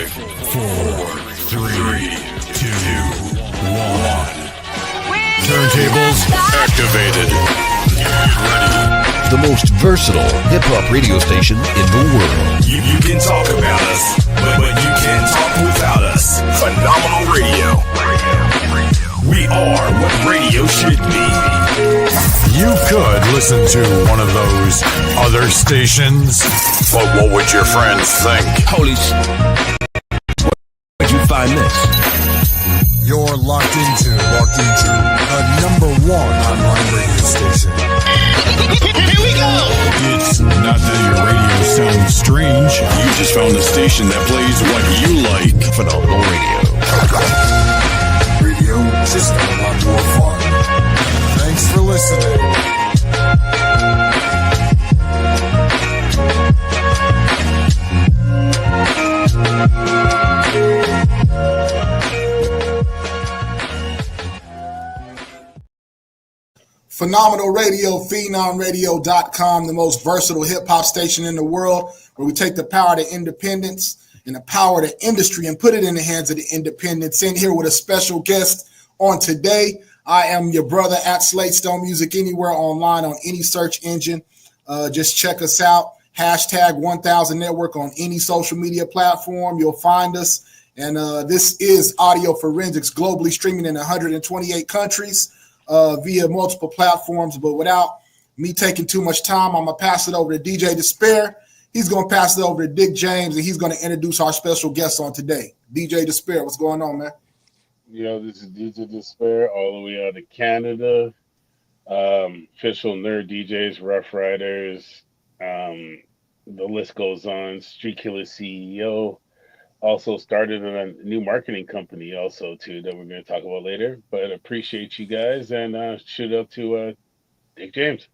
5, 4, 3, 2, 1. Turntables activated. Get ready. The most versatile hip-hop radio station in the world. You can talk about us, but you can't talk without us. Phenomenal radio. We are what radio should be. You could listen to one of those other stations, but what would your friends think? Holy where'd you find this? You're locked into the number one online radio station. Here we go! It's not that your radio sounds strange. You just found a station that plays what you like. Phenomenal radio. Radio just got a lot more fun. Thanks for listening. Phenomenal Radio, PhenomRadio.com, the most versatile hip-hop station in the world, where we take the power to independence and the power to industry and put it in the hands of the independents. In here with a special guest on today. I am your brother at Slate Stone Music, anywhere online on any search engine. Just check us out. Hashtag 1000 Network on any social media platform. You'll find us. And this is Audio Forensics, globally streaming in 128 countries. Via multiple platforms, but without me taking too much time, I'm going to pass it over to DJ Despair. He's going to pass it over to Dick James, and he's going to introduce our special guest on today. DJ Despair, what's going on, man? Yo, this is DJ Despair, all the way out of Canada. Official Nerd DJs, Rough Riders, the list goes on. Street Killer CEO. Also started a new marketing company also too that we're going to talk about later, but appreciate you guys and shout out to Dick James.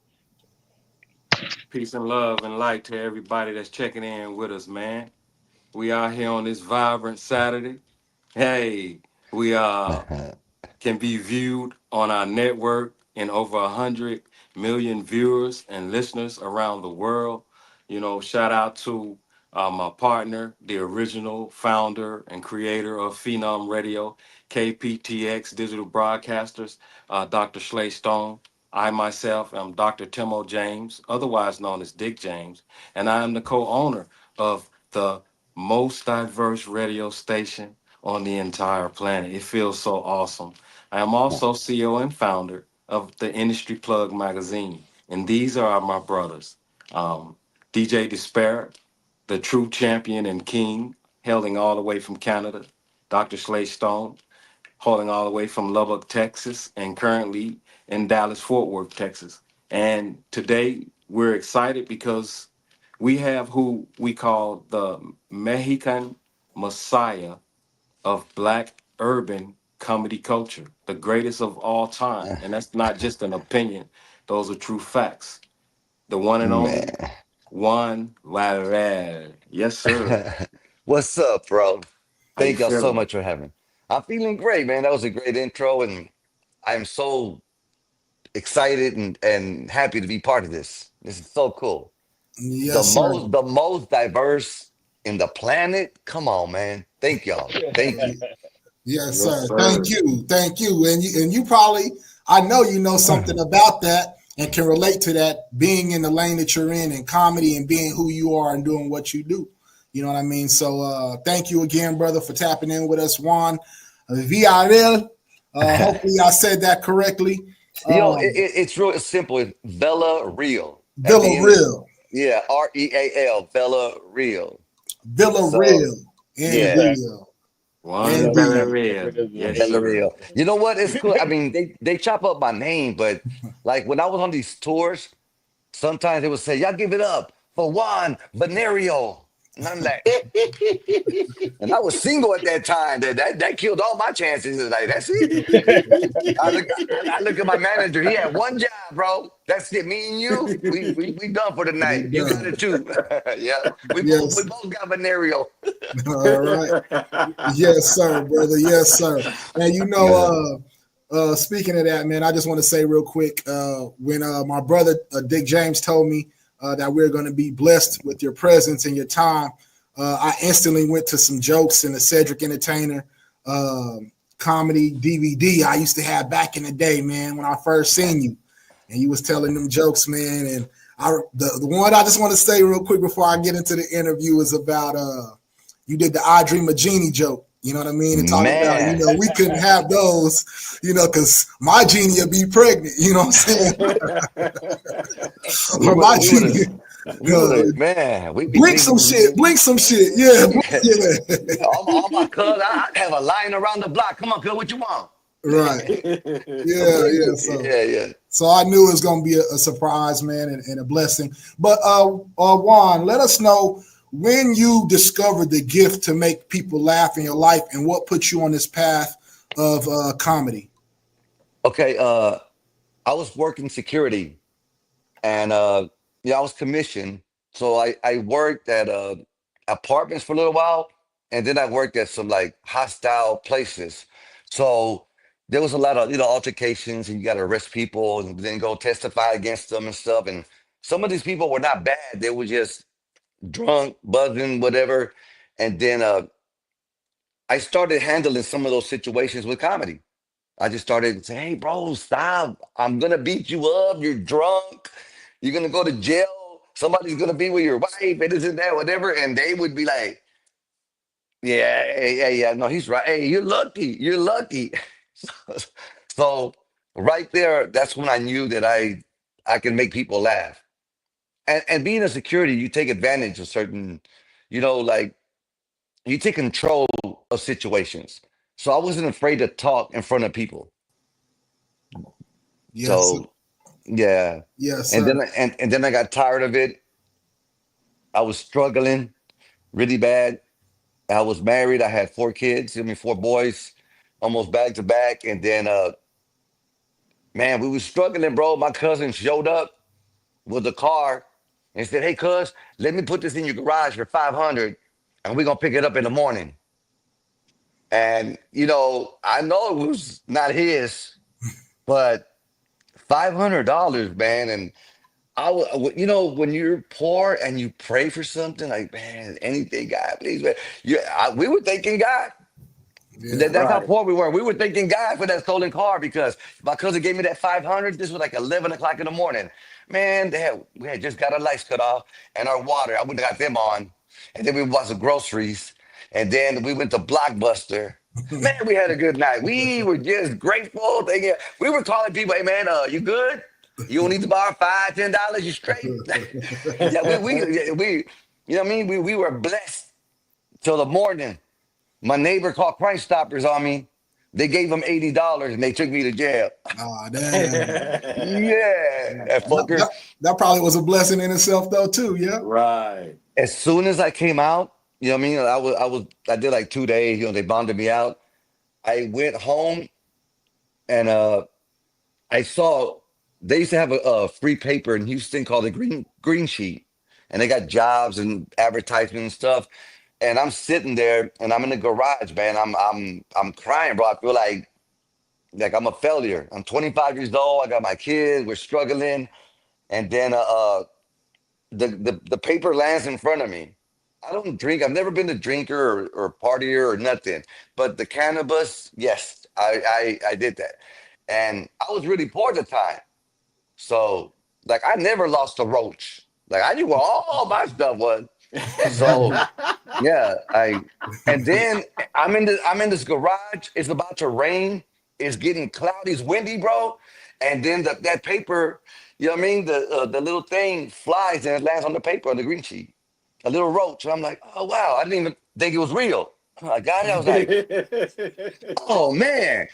Peace and love and light to everybody that's checking in with us, man. We are here on this vibrant Saturday. Hey, we can be viewed on our network in over 100 million viewers and listeners around the world. You know, shout out to my partner, the original founder and creator of Phenom Radio, KPTX Digital Broadcasters, Dr. Slate Stone. I myself am Dr. Timo James, otherwise known as Dick James, and I am the co-owner of the most diverse radio station on the entire planet. It feels so awesome. I am also CEO and founder of the Industry Plug magazine, and these are my brothers, DJ Despair, the true champion and king, hailing all the way from Canada. Dr. Slate Stone, hailing all the way from Lubbock, Texas, and currently in Dallas, Fort Worth, Texas. And today we're excited because we have who we call the Mexican Messiah of Black urban comedy culture, the greatest of all time. And that's not just an opinion. Those are true facts. The one and only. Juan Varel. Yes, sir. What's up, bro? Thank y'all so feeling? much for having me. I'm feeling great, man. That was a great intro, and I'm so excited and happy to be part of this. This is so cool. Yes, sir. The most diverse in the planet. Come on, man. Thank y'all. Thank you. Yes, sir. Thank you. Thank you. And you probably, I know you know something about that and can relate to that, being in the lane that you're in comedy and being who you are and doing what you do. You know what I mean? So thank you again, brother, for tapping in with us, Juan Villarreal. Hopefully I said that correctly. It's real simple. It's Villa Real. Villarreal. Yeah, REAL. Villa Real. Villarreal. Yeah. Juan Varel. Yes, Villa sir. Real. You know what? It's cool. I mean, they chop up my name, but like when I was on these tours, sometimes they would say, "Y'all give it up for Juan Venerio." And I'm like, and I was single at that time. That killed all my chances. Like, that's it. I look at my manager. He had one job, bro. That's it. Me and you, we done for the night. You got it too. Yeah, we both got Venerio. All right. Yes, sir, brother. Yes, sir. And you know, speaking of that, man, I just want to say real quick, when my brother Dick James told me that we're going to be blessed with your presence and your time, I instantly went to some jokes in the Cedric Entertainer comedy DVD I used to have back in the day, man, when I first seen you. And you was telling them jokes, man. And the one I just want to say real quick before I get into the interview is about you did the I Dream of Genie joke. You know what I mean? And talking about, Man. we couldn't have those, because my genie would be pregnant. You know what I'm saying? Or my genie. Man, we be Blink some shit. Blink some shit. Yeah. Yeah. all my cuz, I have a line around the block. Come on, cuz, what you want? Right. Yeah. Yeah. So I knew it was going to be a surprise, man, and a blessing. But Juan, let us know when you discovered the gift to make people laugh in your life and what put you on this path of comedy. Okay, I was working security and I was commissioned. So I worked at apartments for a little while, and then I worked at some like hostile places. So there was a lot of altercations, and you got to arrest people and then go testify against them and stuff. And some of these people were not bad; they were just drunk, buzzing, whatever. And then I started handling some of those situations with comedy. I just started saying, "Hey, bro, stop! I'm gonna beat you up. You're drunk. You're gonna go to jail. Somebody's gonna be with your wife, and this and that, whatever." And they would be like, "Yeah. No, he's right. Hey, you're lucky. You're lucky." So right there, that's when I knew that I can make people laugh. And being a security, you take advantage of certain, like you take control of situations. So I wasn't afraid to talk in front of people. Yes. So yeah. Yes, And sir. then and then I got tired of it. I was struggling really bad. I was married. I had 4 kids, 4 boys, almost back to back. And then man, we was struggling, bro. My cousin showed up with a car and said, "Hey, cuz, let me put this in your garage for 500 and we're gonna pick it up in the morning." And I know it was not his, but $500, man. And when you're poor and you pray for something like, man, anything, God, please, man. We were thinking God. Yeah. That's how poor we were. We were thanking God for that stolen car because my cousin gave me that 500. This was like 11 o'clock in the morning. Man, we had just got our lights cut off and our water. I wouldn't have got them on. And then we bought some groceries. And then we went to Blockbuster. Man, we had a good night. We were just grateful. We were calling people, "Hey, man, you good? You don't need to borrow $5, $10. You straight?" Yeah, you know what I mean? We were blessed till the morning. My neighbor called Crime Stoppers on me. They gave him $80 and they took me to jail. Oh, damn. Yeah, that fucker. That probably was a blessing in itself, though, too. Yeah. Right. As soon as I came out, you know what I mean? I did like 2 days. They bonded me out. I went home and I saw they used to have a free paper in Houston called the Green Sheet, and they got jobs and advertisement and stuff. And I'm sitting there, and I'm in the garage, man. I'm crying, bro. I feel like I'm a failure. I'm 25 years old. I got my kids. We're struggling, and then the paper lands in front of me. I don't drink. I've never been a drinker or partier or nothing. But the cannabis, yes, I did that, and I was really poor at the time. So like I never lost a roach. Like I knew where all my stuff was. So yeah, and then I'm in this garage. It's about to rain. It's getting cloudy. It's windy, bro. And then that paper, you know what I mean? The little thing flies and it lands on the paper on the green sheet. A little roach. And I'm like, oh wow, I didn't even think it was real. I got it. I was like, oh man.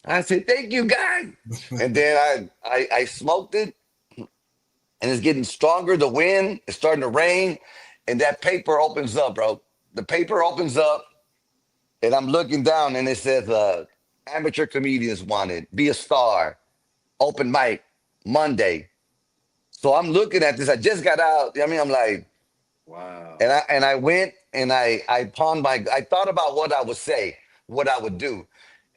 I said, thank you, God. And then I smoked it and it's getting stronger. The wind is starting to rain, and that paper opens up, bro. The paper opens up, and I'm looking down, and it says, "Amateur comedians wanted. Be a star. Open mic Monday." So I'm looking at this. I just got out. You know what I mean, I'm like, Wow. and I went and I pawned my. I thought about what I would say, what I would do,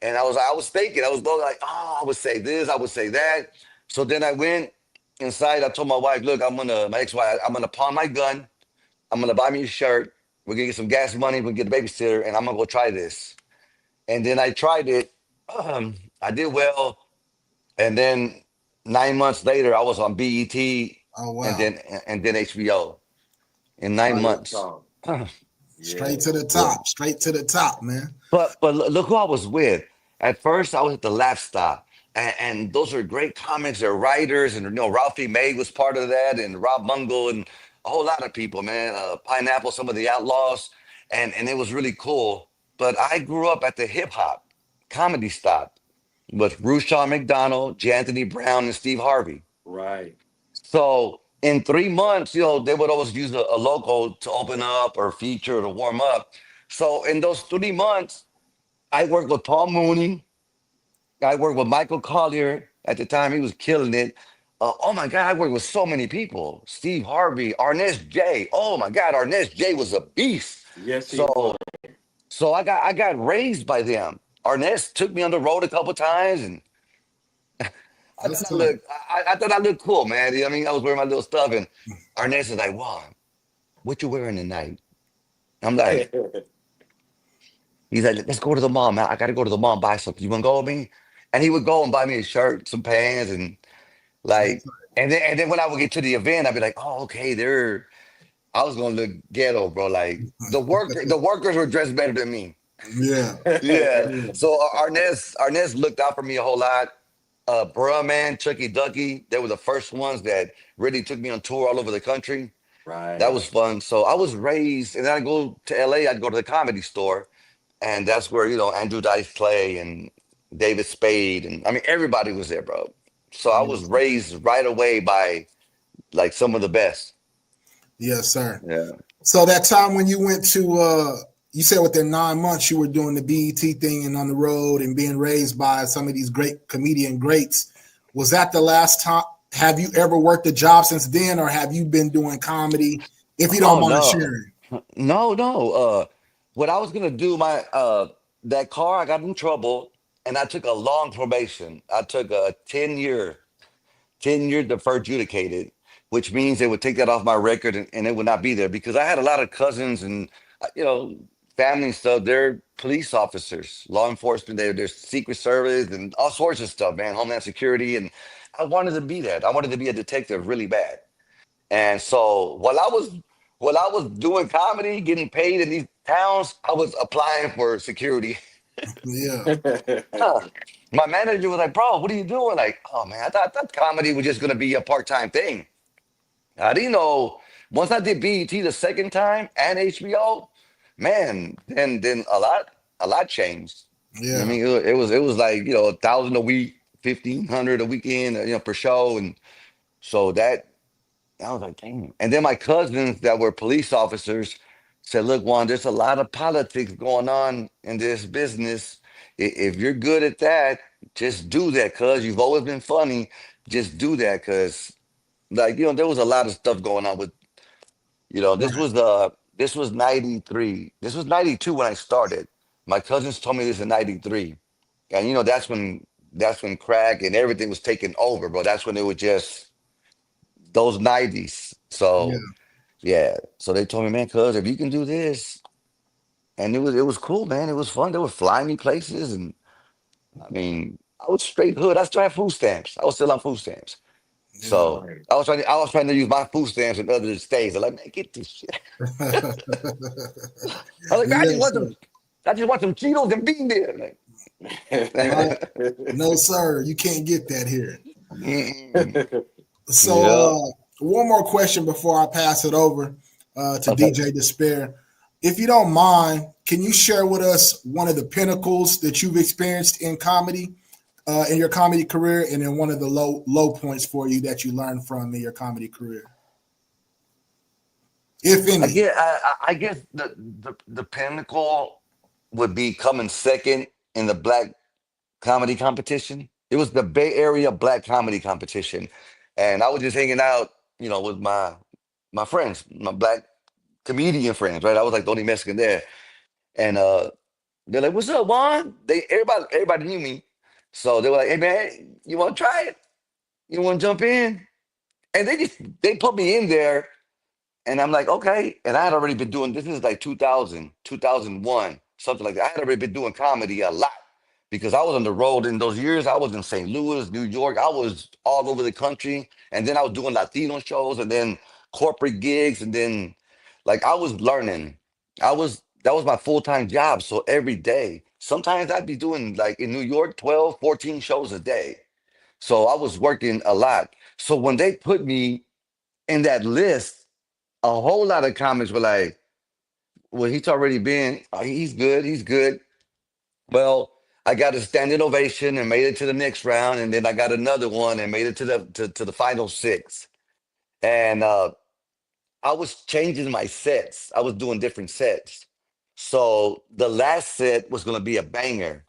and I was thinking. I was going like, oh, I would say this. I would say that. So then I went inside. I told my wife, look, my ex-wife, I'm gonna pawn my gun. I'm gonna buy me a shirt. We're gonna get some gas money. We'll get a babysitter, and I'm gonna go try this. And then I tried it. I did well, and then 9 months later, I was on BET, Oh and wow. then HBO in nine Straight, Real months. talk. straight Yeah. to the Yeah. top. Straight to the top, man. But look who I was with. At first, I was at the Laugh Stop, and those are great comics. They're writers, and Ralphie May was part of that, and Rob Mungle, and a whole lot of people, man. Pineapple, some of the Outlaws, and it was really cool. But I grew up at the hip hop comedy stop with Rushawn McDonald, J. Anthony Brown, and Steve Harvey. Right. So in 3 months, they would always use a local to open up or feature to warm up. So in those 3 months, I worked with Paul Mooney. I worked with Michael Collier. At the time, he was killing it. Oh my God, I worked with so many people. Steve Harvey, Arnest J. Oh my God, Arnest J was a beast. Yes, he was. So I got raised by them. Arnest took me on the road a couple times, and I That's thought I tight. looked I thought I looked cool, man. You know what I mean? I was wearing my little stuff, and Arnest is like, "Wow, what you wearing tonight?" I'm like, he's like, "Let's go to the mall, man. I gotta go to the mall and buy something. You wanna go with me?" And he would go and buy me a shirt, some pants, and That's like, and then when I would get to the event, I'd be like, "Oh, okay, they're." I was gonna look ghetto, bro. Like the workers were dressed better than me. yeah. Yeah. Yeah. So Arnest looked out for me a whole lot. Bruh, man, Chucky Ducky, they were the first ones that really took me on tour all over the country. That Right. was fun. So I was raised, and then I go to LA. I'd go to the Comedy Store, and that's where Andrew Dice Clay and David Spade, and I mean everybody was there, bro. So I was Yes, raised right away by like some of the best. yes, sir. Yeah. So that time when you went to you said within 9 months you were doing the BET thing and on the road and being raised by some of these great comedian greats. Was that the last time? Have you ever worked a job since then, or have you been doing comedy? If you don't Oh mind no, sharing. no, no. What I was gonna do, my that car, I got in trouble, and I took a long probation. I took a 10-year deferred adjudicated, which means they would take that off my record, and it would not be there because I had a lot of cousins and family and stuff. They're police officers, law enforcement. They're Secret Service and all sorts of stuff, man. Homeland Security, and I wanted to be that. I wanted to be a detective really bad. And so while I was doing comedy, getting paid in these towns, I was applying for security. Yeah, My manager was like, "Bro, what are you doing?" Like, "Oh man, I thought comedy was just gonna be a part-time thing." I didn't know. Once I did BET the second time and HBO, man, then a lot changed. You know what I yeah, mean? It was like 1,000 a week, 1,500 a weekend, per show, and so that I was like, damn. And then my cousins that were police officers said, "Look, Juan, there's a lot of politics going on in this business. If you're good at that, just do that, cuz you've always been funny. Just do that, cuz there was a lot of stuff going on with, right. this was 93. This was 92 when I started. My cousins told me this in 93. And that's when crack and everything was taking over, bro. That's when it was just those 90s. Yeah, So yeah. So they told me, man, cuz if you can do this, and it was cool, man. It was fun. They were flying me places, and I mean, I was straight hood. I still had food stamps. I was still on food stamps. yeah. So Right. I was trying to use my food stamps in other states. They're like, man, get this shit. I was like, man, I just Yes, want sir. some, I just want some Cheetos and bean there. Right. Like, No, sir. You can't get that here. mm-mm. So, Yeah. one more question before I pass it over to Okay. DJ Despair. If you don't mind, can you share with us one of the pinnacles that you've experienced in comedy, in your comedy career, and then one of the low points for you that you learned from in your comedy career, if any? I guess the pinnacle would be coming second in the black comedy competition. It was the Bay Area Black Comedy Competition, and I was just hanging out, with my friends, my black comedian friends, right? I was like the only Mexican there, and they're like, "What's up, Juan?" Everybody knew me, so they were like, "Hey man, you want to try it? You want to jump in?" And they put me in there, And I'm like, okay. And I had already been doing this is like 2000, 2001, something like that. I had already been doing comedy a lot because I was on the road in those years. I was in St. Louis, New York. I was all over the country. And then I was doing Latino shows and then corporate gigs. And then like I was learning. That was my full-time job. So every day, sometimes I'd be doing like in New York, 12, 14 shows a day. So I was working a lot. So when they put me in that list, a whole lot of comments were like, well, he's already been, he's good, he's good. Well, I got a standing ovation and made it to the next round, and then I got another one and made it to the final six. And I was changing my sets. I was doing different sets. So the last set was gonna be a banger.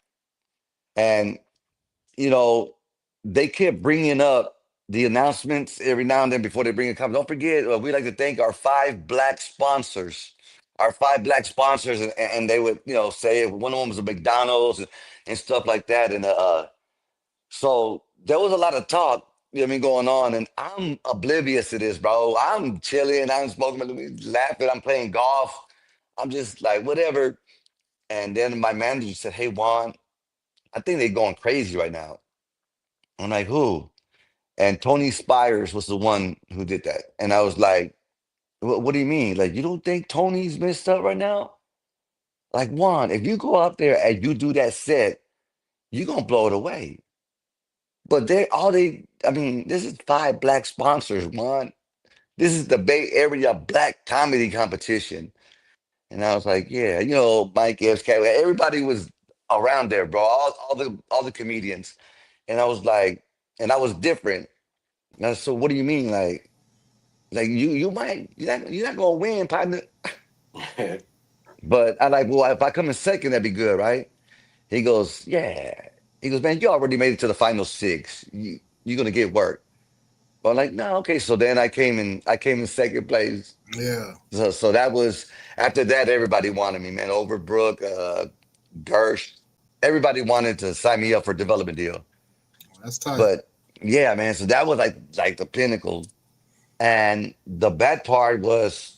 And you know, they kept bringing up the announcements every now and then before they bring it. Come, don't forget, we like to thank our five black sponsors. Our five black sponsors, and they would, say one of them was a McDonald's and stuff like that. And so there was a lot of talk, going on, and I'm oblivious to this, bro. I'm chilling, I'm smoking, laughing, I'm playing golf. I'm just like, whatever. And then my manager said, "Hey, Juan, I think they're going crazy right now." I'm like, "Who?" And Tony Spires was the one who did that. And I was like, what do you mean? Like, you don't think Tony's messed up right now? Like, Juan, if you go out there and you do that set, you're gonna blow it away. But I mean, this is five black sponsors, Juan. This is the Bay Area Black Comedy Competition. And I was like, yeah, Mike Epps, everybody was around there, bro. All the comedians. And I was like, and I was different. So what do you mean? Like you're not gonna win, partner. But I like, well, if I come in second, that'd be good, right? He goes, yeah. He goes, man, you already made it to the final six. You're gonna get work. But I'm like, no, okay. So then I came in second place. Yeah, So that was after that, everybody wanted me, man. Overbrook, Gersh, everybody wanted to sign me up for a development deal. that's tight. But yeah, man. So that was like the pinnacle. And the bad part was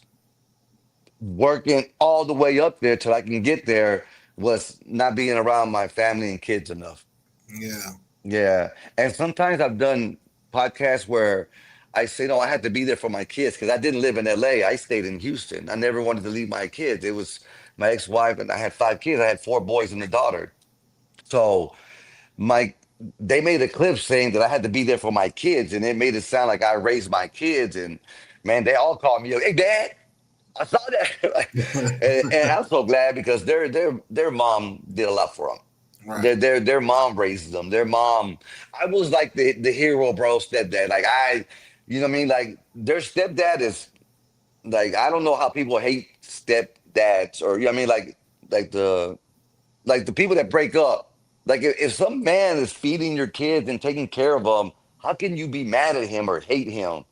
working all the way up there till I can get there was not being around my family and kids enough. Yeah, Yeah. And sometimes I've done podcasts where I say, no, I had to be there for my kids because I didn't live in LA. I stayed in Houston. I never wanted to leave my kids. It was my ex-wife and I had five kids. I had four boys and a daughter. So my they made a clip saying that I had to be there for my kids, and it made it sound like I raised my kids. And man, they all called me, "Hey, Dad, I saw that." And I'm so glad because their mom did a lot for them. right. Their mom raised them. Their mom, I was like the hero, bro, stepdad. Like you know what I mean? Like their stepdad is like I don't know how people hate stepdads or you know what I mean? Like the people that break up. Like if some man is feeding your kids and taking care of them, how can you be mad at him or hate him?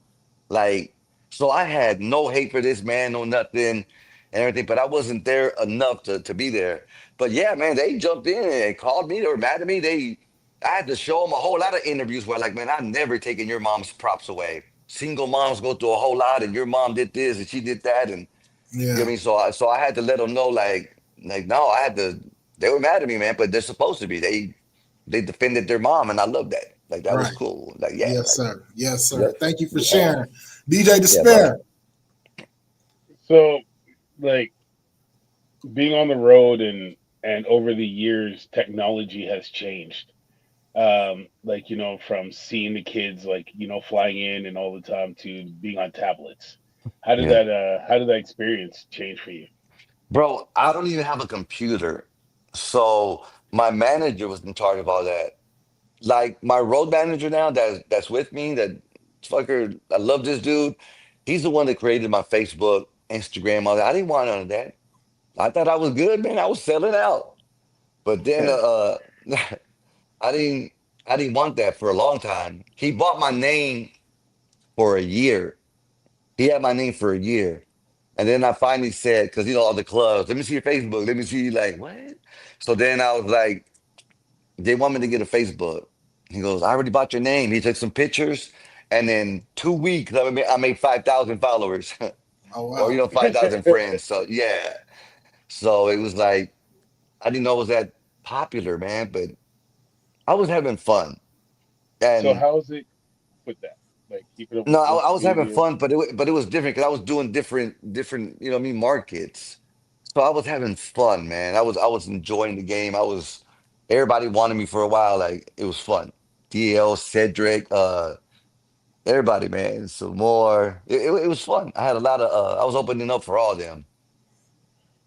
Like, so I had no hate for this man, no nothing and everything, but I wasn't there enough to be there. But yeah, man, they jumped in and called me. They were mad at me. I had to show them a whole lot of interviews where like, man, I've never taken your mom's props away. Single moms go through a whole lot, and your mom did this and she did that, and you know what I Yeah, mean. So I had to let them know, like no, I had to. They were mad at me, man, but they're supposed to be. They defended their mom, and I love that. Like that was right. cool. Like yeah, Yes, like sir. Yes, yeah, sir. Thank you for yeah, sharing. DJ yeah, brother. Despair. So, like being on the road and over the years, technology has changed. Like from seeing the kids like flying in and all the time to being on tablets. Yeah. How did that experience change for you? Bro, I don't even have a computer. So my manager was in charge of all that. Like my road manager now that's with me, that fucker, I love this dude. He's the one that created my Facebook, Instagram, all that. I didn't want none of that. I thought I was good, man. I was selling out. But then I didn't I didn't want that for a long time. He bought my name for a year. He had my name for a year. And then I finally said, because all the clubs, let me see your Facebook. Let me see like what? So then I was like, they want me to get a Facebook. He goes, I already bought your name. He took some pictures, and in 2 weeks, I made 5,000 followers. Oh or wow. 5,000 friends. So yeah, so it was like I didn't know it was that popular, man, but I was having fun. So And how's it with that? Like keeping up no, with I social was having media? fun, but it was different because I was doing different, markets. So I was having fun, man. I was enjoying the game. Everybody wanted me for a while. Like it was fun. DL, Cedric, everybody, man. Some more. It was fun. I had a lot of. I was opening up for all of them,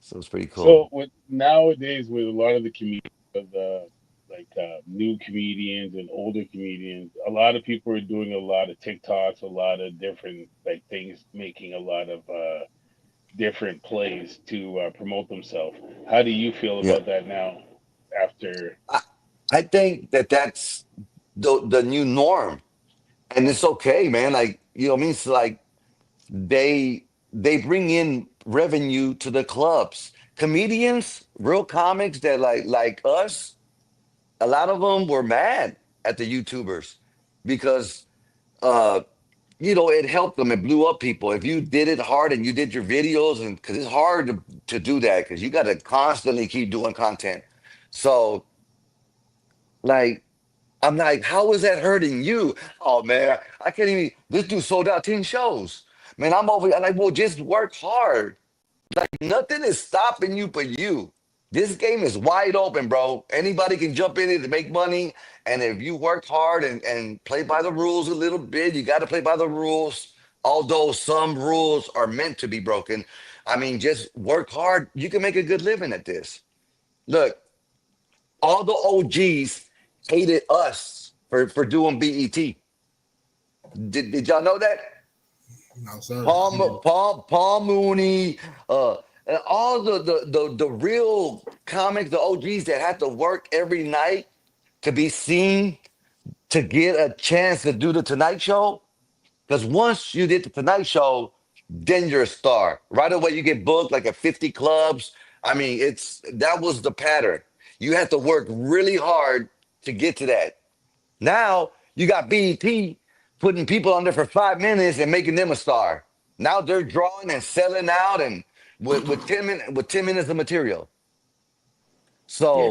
so it was pretty cool. So with nowadays with a lot of the comedians of the new comedians and older comedians, a lot of people are doing a lot of TikToks, a lot of different like things, making a lot of different plays to promote themselves. How do you feel Yeah, about that now? After I, I think that's the new norm, and it's okay, man. Like what I mean. It's like they bring in revenue to the clubs. Comedians, real comics that like us, a lot of them were mad at the YouTubers because uh it helped them. It blew up people. If you did it hard and you did your videos, and because it's hard to do that because you got to constantly keep doing content. So like I'm like, how is that hurting you? Oh man, I can't even. This dude sold out 10 shows. Man, I'm over. I'm like, well, just work hard. Like nothing is stopping you but you. This game is wide open, bro. Anybody can jump in it to make money. And if you work hard and play by the rules a little bit, you got to play by the rules. Although some rules are meant to be broken. I mean, just work hard. You can make a good living at this. Look, all the OGs hated us for doing BET. Did y'all know that? No sir. Paul Mooney, and all the real comics, the OGs that had to work every night to be seen to get a chance to do the Tonight Show. Because once you did the Tonight Show, then you're a star. Right away, you get booked like at 50 clubs. I mean, that was the pattern. You had to work really hard to get to that. Now you got BET putting people on there for 5 minutes and making them a star. Now they're drawing and selling out and with 10 minutes of material. yeah,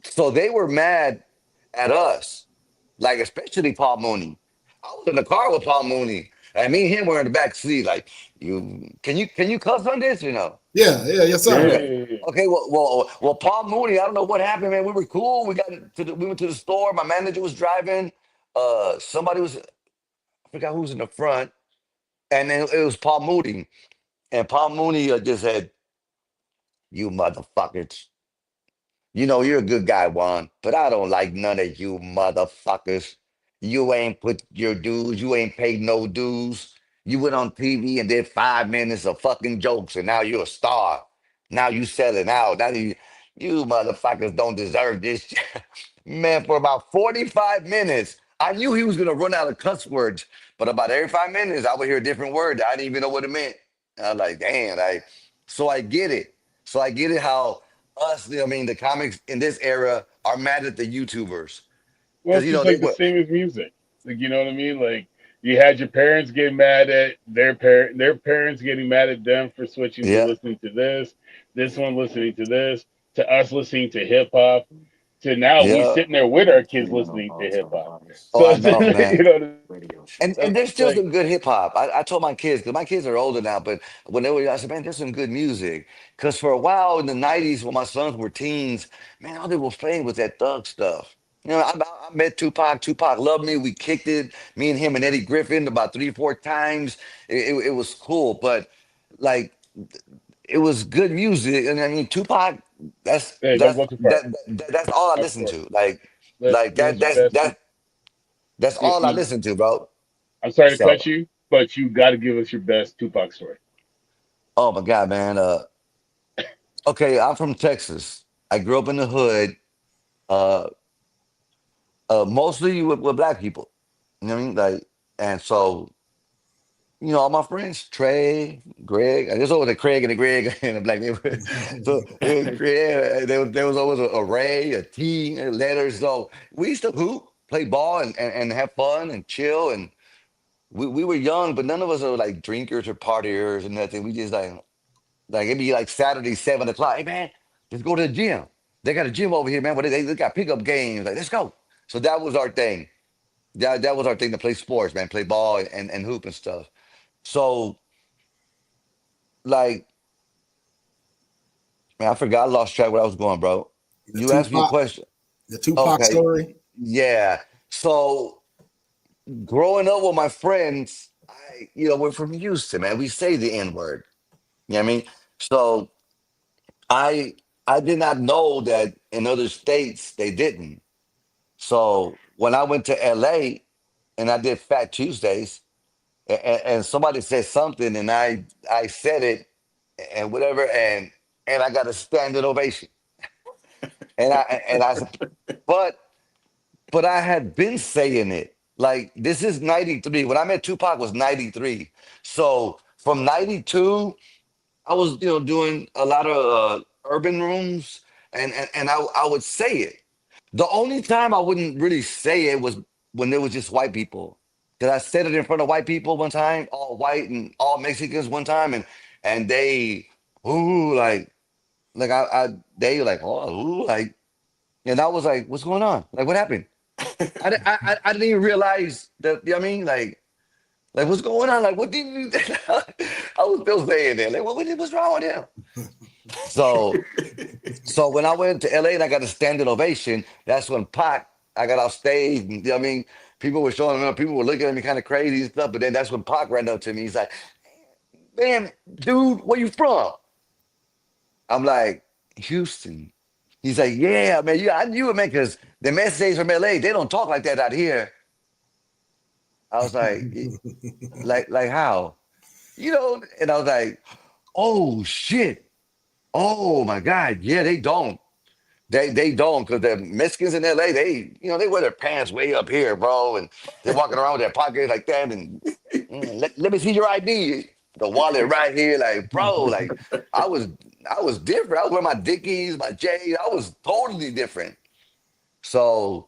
So they were mad at us, like especially Paul Mooney. I was in the car with Paul Mooney, and me and him were in the back seat. Like, can you cuss on this? Yeah, yeah, yes yeah, sir. Okay. yeah, yeah. Okay. Well. Paul Mooney. I don't know what happened, man. We were cool. We went to the store. My manager was driving. Somebody was. I forgot who was in the front, and then it was Paul Mooney. And Paul Mooney just said, "You motherfuckers. You're a good guy, Juan, but I don't like none of you motherfuckers. You ain't put your dues. You ain't paid no dues. You went on TV and did 5 minutes of fucking jokes, and now you're a star. Now you selling out. Now you motherfuckers don't deserve this shit." Man, for about 45 minutes, I knew he was gonna run out of cuss words, but about every 5 minutes, I would hear a different word that I didn't even know what it meant. I was like, damn, so I get it. So I get it how us, the comics in this era are mad at the YouTubers. Well, Because it's just they like the were, same as music. Like you know what I mean? Like you had your parents getting mad at their parents getting mad at them for switching to yeah, listening to this one listening to this, to us listening to hip hop, to now we yeah. sitting there with our kids listening to hip hop. Oh, So I it's know, man. you know, And there's it's still like some good hip hop. I told my kids, because my kids are older now, but when they were, I said, man, there's some good music. Because for a while in the 90s, when my sons were teens, man, all they were playing was that thug stuff. I met Tupac. Tupac loved me. We kicked it. Me and him and Eddie Griffin about 3, 4 times. It was cool, but like it was good music. And I mean, Tupac. That's hey, don't that's go too far. that's all I Of listen course. to. Like Let us your best. that's all I listen to, bro. I'm sorry to cut So. you, but you got to give us your best Tupac story. Oh my God, man. Okay, I'm from Texas. I grew up in the hood, uh, mostly with black people. You know what I mean? Like, and so, all my friends, Trey, Greg, there's always a Craig and a Greg in the black neighborhood. So, Craig, there was always a Ray, a T, letters. So we used to hoop, play ball, and have fun and chill. we were young, but none of us are like drinkers or partiers or nothing. We just like it'd be like Saturday 7 o'clock. Hey man, let's go to the gym. They got a gym over here, man. Where they got pickup games. Like let's go. So that was our thing. That was our thing to play sports, man. Play ball and hoop and stuff. So like, man, I forgot. I lost track where I was going, bro. The You asked me a Tupac, question. the Tupac Okay, story. yeah. So growing up with my friends, we're from Houston, man. We say the N word. You know what I mean? So I I did not know that in other states they didn't. So when I went to LA and I did Fat Tuesdays, and somebody said something, and I said it, and whatever, and I got a standing ovation, and I said, but I had been saying it. Like this is '93. When I met Tupac was '93. So from '92, I was doing a lot of urban rooms, and I would say it. The only time I wouldn't really say it was when there was just white people. Cause I said it in front of white people one time, all white and all Mexicans one time, and they ooh like I they like oh ooh like, and I was like, what's going on? Like what happened? I didn't even realize that. You know what I mean, like what's going on? Like what did you? I was still saying that. Like what's wrong with him? So when I went to LA and I got a standing ovation, that's when Pac, I got off stage. And, you know what I mean? People were showing up, people were looking at me kind of crazy and stuff. But then that's when Pac ran up to me. He's like, man, dude, where you from? I'm like, Houston. He's like, yeah, man, I knew it, man, because the messages from LA, they don't talk like that out here. I was like, like how? And I was like, oh shit. Oh my God. Yeah, they don't. They don't, because the Mexicans in LA, they wear their pants way up here, bro, and they're walking around with their pockets like that, and let me see your ID, the wallet right here, like bro, like I was I was different. I was wearing my Dickies, my J's. I was totally different. So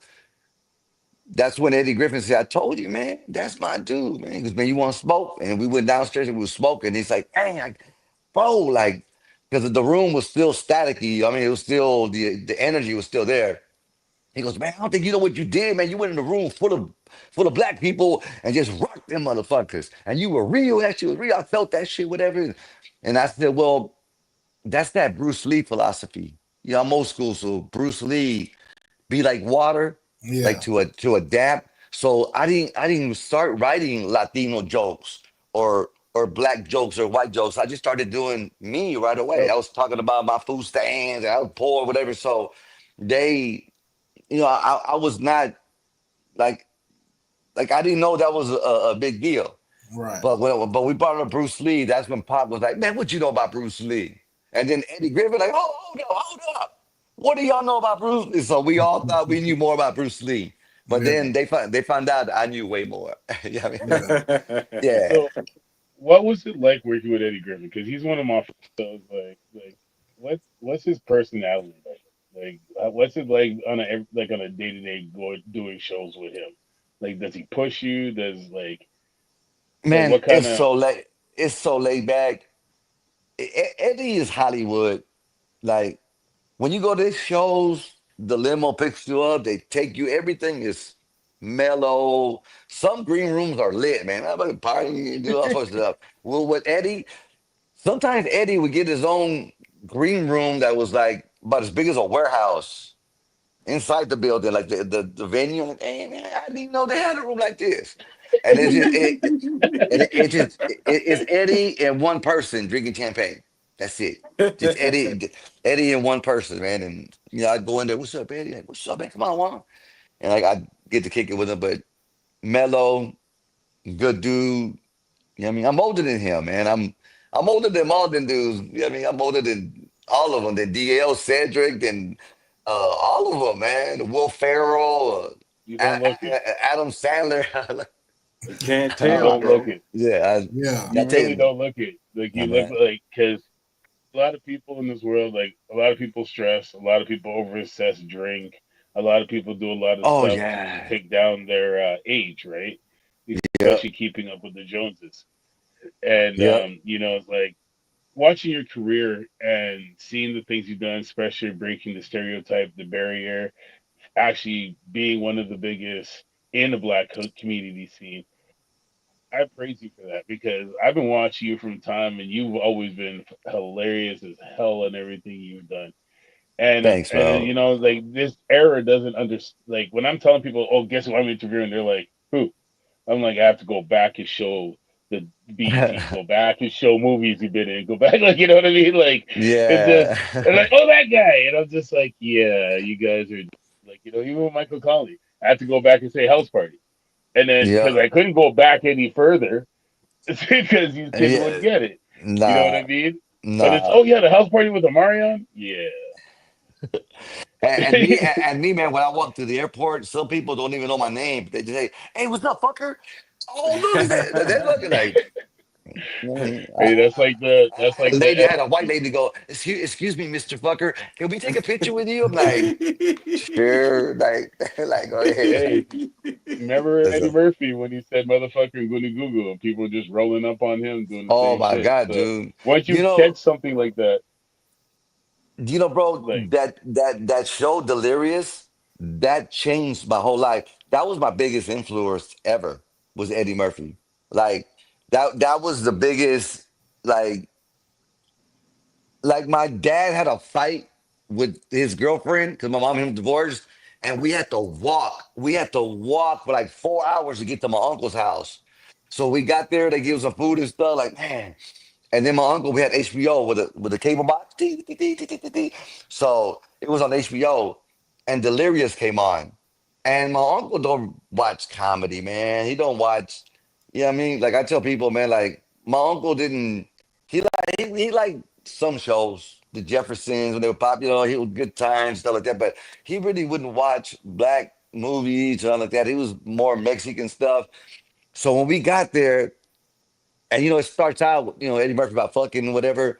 that's when Eddie Griffin said, "I told you, man, that's my dude, man." He goes, "Man, you want to smoke?" And we went downstairs and we were smoking. He's like, "Dang, bro, like." Because the room was still staticky. I mean, it was still the energy was still there. He goes, man, I don't think you know what you did, man. You went in a room full of black people and just rocked them motherfuckers. And you were real. That shit was real. I felt that shit, whatever. And I said, well, that's that Bruce Lee philosophy. I'm old school, so Bruce Lee be like water, like Yeah, to adapt. So I didn't even start writing Latino jokes or black jokes or white jokes. I just started doing me right away. Yep. I was talking about my food stands and I was poor, whatever. So they, I was not like I didn't know that was a big deal. right. But we brought up Bruce Lee. That's when Pop was like, "Man, what you know about Bruce Lee?" And then Eddie Griffin like, "Oh, hold up. What do y'all know about Bruce Lee?" So we all thought we knew more about Bruce Lee. But Yeah, then they found out I knew way more. Yeah, I mean, yeah. yeah. So, what was it like working with Eddie Griffin? Because he's one of my friends. Like, what's his personality like? Like, what's it like on a day to day doing shows with him? Like, does he push you? Does like Man, what kind of? it's so laid back. Eddie is Hollywood. Like when you go to his shows, the limo picks you up, they take you, everything is mellow. Some green rooms are lit, man. I'm like party, do all sorts of stuff. Well, with Eddie, sometimes Eddie would get his own green room that was like about as big as a warehouse inside the building, like the venue. Like, hey man, I didn't even know they had a room like this. And it's Eddie and one person drinking champagne. That's it. Just Eddie and one person, man. And I'd go in there. What's up, Eddie? Like, what's up, man? Come on, Juan. And like I get to kick it with him, but mellow, good dude. I mean? I'm older than him, man. I'm older than all them dudes. I mean? I'm older than all of them. Than DL, Cedric, than all of them, man. Will Ferrell, You don't look it. Adam Sandler. You can't You tell, don't look bro. it. Yeah, Yeah, You I tell really you, don't look it. Like yeah, you look man. like because a lot of people in this world, like a lot of people stress, a lot of people over assess drink, a lot of people do a lot of Oh stuff to yeah, take down their age, right? Yep. especially keeping up with the Joneses. And Yep. it's like watching your career and seeing the things you've done, especially breaking the stereotype, the barrier, actually being one of the biggest in the black community scene. I praise you for that because I've been watching you from time, and you've always been hilarious as hell in everything you've done. Thanks, And bro. like this era doesn't understand. Like when I'm telling people, "Oh, guess who I'm interviewing?" They're like, "Who?" I'm like, I have to go back and show the BET, go back and show movies you've been in, go back, like you know what I mean? Like it's just they're like, Yeah. "Oh, that guy," and I'm just like, "Yeah, you guys are like, even with Michael Conley, I have to go back and say House Party." And then because Yep. I couldn't go back any further, because these kids wouldn't Yeah. get it. You know what I Nah. mean? But it's Nah. oh yeah, the house party with the Marion. Yeah. And me, man. When I walk through the airport, some people don't even know my name. They just say, "Hey, what's up, fucker?" Oh, look at that. They're looking like. Mhm. Hey, that's A like the lady had a white lady go, excuse me, Mr. Fucker, can we take a picture with you? I'm like, sure, like, like, go ahead. hey. Remember Eddie Listen, Murphy when he said motherfucker and Goody Google and people were just rolling up on him doing the oh same my shit. God, So dude. once You you know, catch something like that, bro, like that show Delirious, that changed my whole life. That was my biggest influence ever, was Eddie Murphy. Like that was the biggest, like my dad had a fight with his girlfriend because my mom and him divorced, and we had to walk. We had to walk for like 4 hours to get to my uncle's house. So we got there, they gave us some food and stuff. Like, man, and then my uncle, we had HBO with a cable box. Tee, tee, tee, tee, tee, tee, tee. So it was on HBO, and Delirious came on. And my uncle don't watch comedy, man. He don't watch. You know what I mean? Like I tell people, man, like my uncle didn't. He liked some shows, the Jeffersons when they were popular. He was Good Times, stuff like that. But he really wouldn't watch black movies or like that. He was more Mexican stuff. So when we got there, and it starts out, Eddie Murphy about fucking whatever,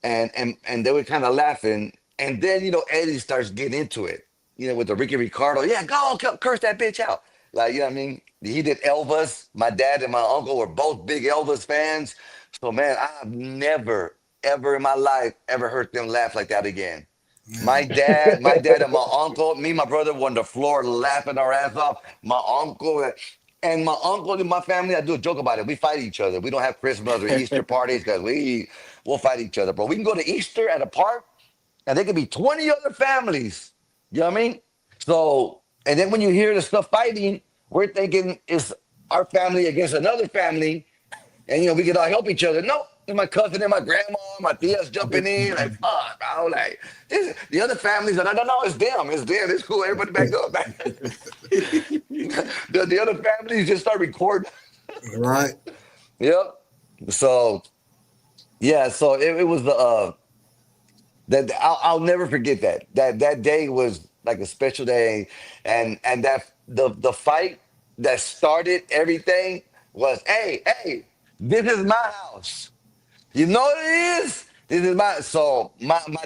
and they were kind of laughing, and then Eddie starts getting into it, with the Ricky Ricardo, yeah, go curse that bitch out, like you know what I mean. He did Elvis. My dad and my uncle were both big Elvis fans, so man, I've never ever in my life ever heard them laugh like that again. My dad and my uncle, me and my brother were on the floor laughing our ass off. My uncle in my family, I do a joke about it. We fight each other. We don't have Christmas or Easter parties because we'll fight each other, bro. We can go to Easter at a park and there could be 20 other families. You know what I mean? So, and then when you hear the stuff fighting, we're thinking it's our family against another family, and we could all help each other. No, it's my cousin and my grandma, my tia's jumping in, like fuck, bro. Like the other families, and I don't know, it's them, it's cool. Everybody back up. The other families just start recording. Right. Yep. So yeah, so it was the that I'll never forget that day was like a special day, and that the fight that started everything was, hey, this is my house. You know what it is? This is my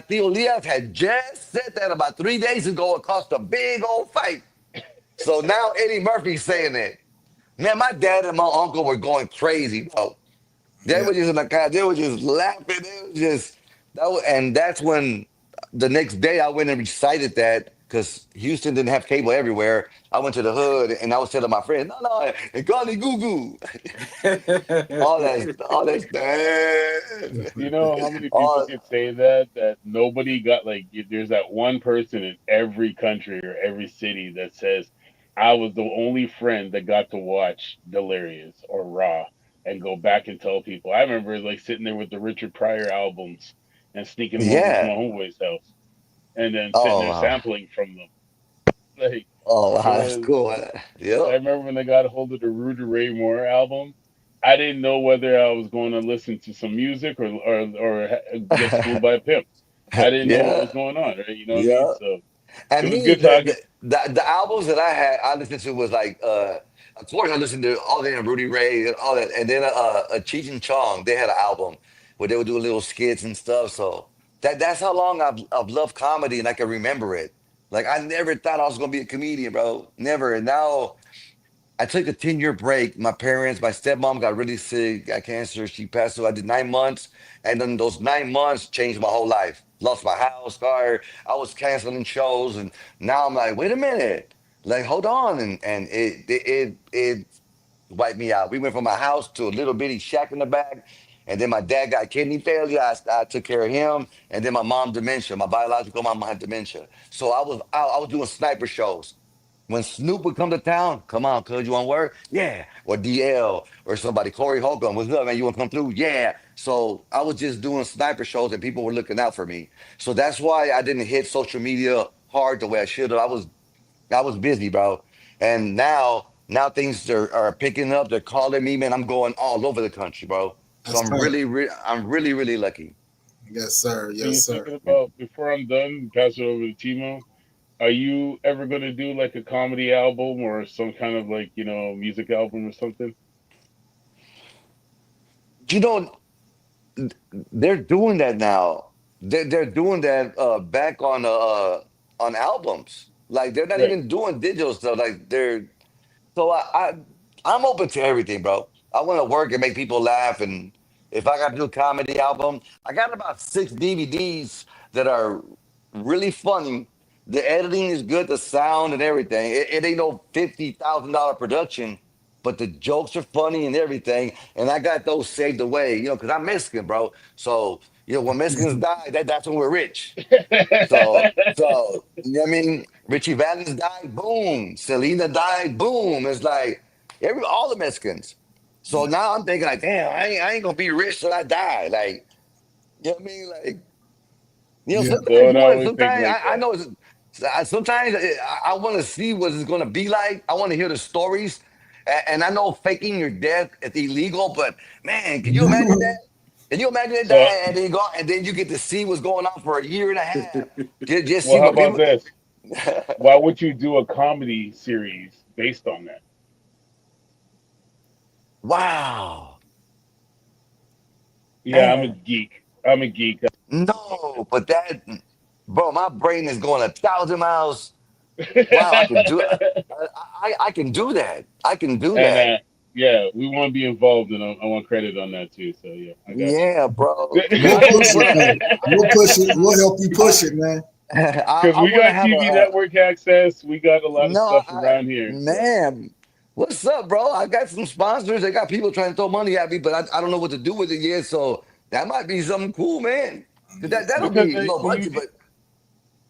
Theo Lias had just said that about 3 days ago. It caused a big old fight. So now Eddie Murphy's saying it. Man, my dad and my uncle were going crazy, bro. They Yeah. were just in the car. They were just laughing. It was just and that's when the next day I went and recited that because Houston didn't have cable everywhere. I went to the hood and I was telling my friend, no, and Gully Goo Goo, all that stuff. you know how many people all could say that nobody got like there's that one person in every country or every city that says I was the only friend that got to watch Delirious or Raw and go back and tell people. I remember like sitting there with the Richard Pryor albums and sneaking them over to my yeah. homeboy's house and then sitting Oh there wow. sampling from them. Like Oh wow, it that's was cool. I Yep. remember when I got a hold of the Rudy Ray Moore album. I didn't know whether I was going to listen to some music or get schooled by a pimp. I didn't know what Yeah. was going on, right? You know what I mean? Yeah. So it And was me, good talking. the albums that I listened to was like of course I listened to all that Rudy Ray and all that, and then Cheech and Chong, they had an album where they would do little skits and stuff. So that's how long I've loved comedy and I can remember it. Like I never thought I was gonna be a comedian, bro. Never. And now I took a 10-year break. My stepmom got really sick, got cancer. She passed away. I did 9 months. And then those 9 months changed my whole life. Lost my house, car. I was canceling shows. And now I'm like, wait a minute. Like, hold on. And it wiped me out. We went from a house to a little bitty shack in the back. And then my dad got kidney failure. I took care of him. And then my mom dementia. My biological mom had dementia. So I was doing sniper shows. When Snoop would come to town, come on, cuz you want to work? Yeah. Or DL or somebody, Corey Holcomb, what's up, man? You want to come through? Yeah. So I was just doing sniper shows and people were looking out for me. So that's why I didn't hit social media hard the way I should have. I was busy, bro. And now things are picking up. They're calling me, man. I'm going all over the country, bro. So That's I'm tight. really lucky. Yes, sir. Are you Yes, sir. thinking about, before I'm done, pass it over to Timo? Are you ever going to do like a comedy album or some kind of like, music album or something? You know, they're doing that now. They're doing that back on albums. Like they're not Right. even doing digital stuff. Like they're so I'm open to everything, bro. I want to work and make people laugh, and if I got to do a comedy album, I got about 6 DVDs that are really funny. The editing is good, the sound and everything. It ain't no $50,000 production, but the jokes are funny and everything. And I got those saved away, because I'm Mexican, bro. So when Mexicans die, that's when we're rich. So you know what I mean? Richie Valens died, boom. Selena died, boom. It's like all the Mexicans. So now I'm thinking like, damn, I ain't gonna be rich till I die. Like, you know what I mean? Like, Yeah. sometimes Don't you want to. always think Sometimes like I that. know. Sometimes I want to see what it's gonna be like. I want to hear the stories, and I know faking your death is illegal, but man, can you imagine that? Can you imagine that So, dying and then you get to see what's going on for a year and a half? Just see well, how what about people. this? Why would you do a comedy series based on that? Wow, Yeah, I'm a man. geek. I'm a geek. No, but bro, my brain is going 1,000 miles. Wow, I can do. I can do that. I can do And that. yeah, we want to be involved, and I want credit on that too. So yeah, I got Yeah, bro. Man, We'll push it, man. We'll push it. We'll help you push it, man. because I we want to got have TV network access. We got a lot of no, stuff around here. So man. What's up, bro? I got some sponsors. I got people trying to throw money at me, but I don't know what to do with it yet. So that might be something cool, man. 'Cause that'll because be low budget, but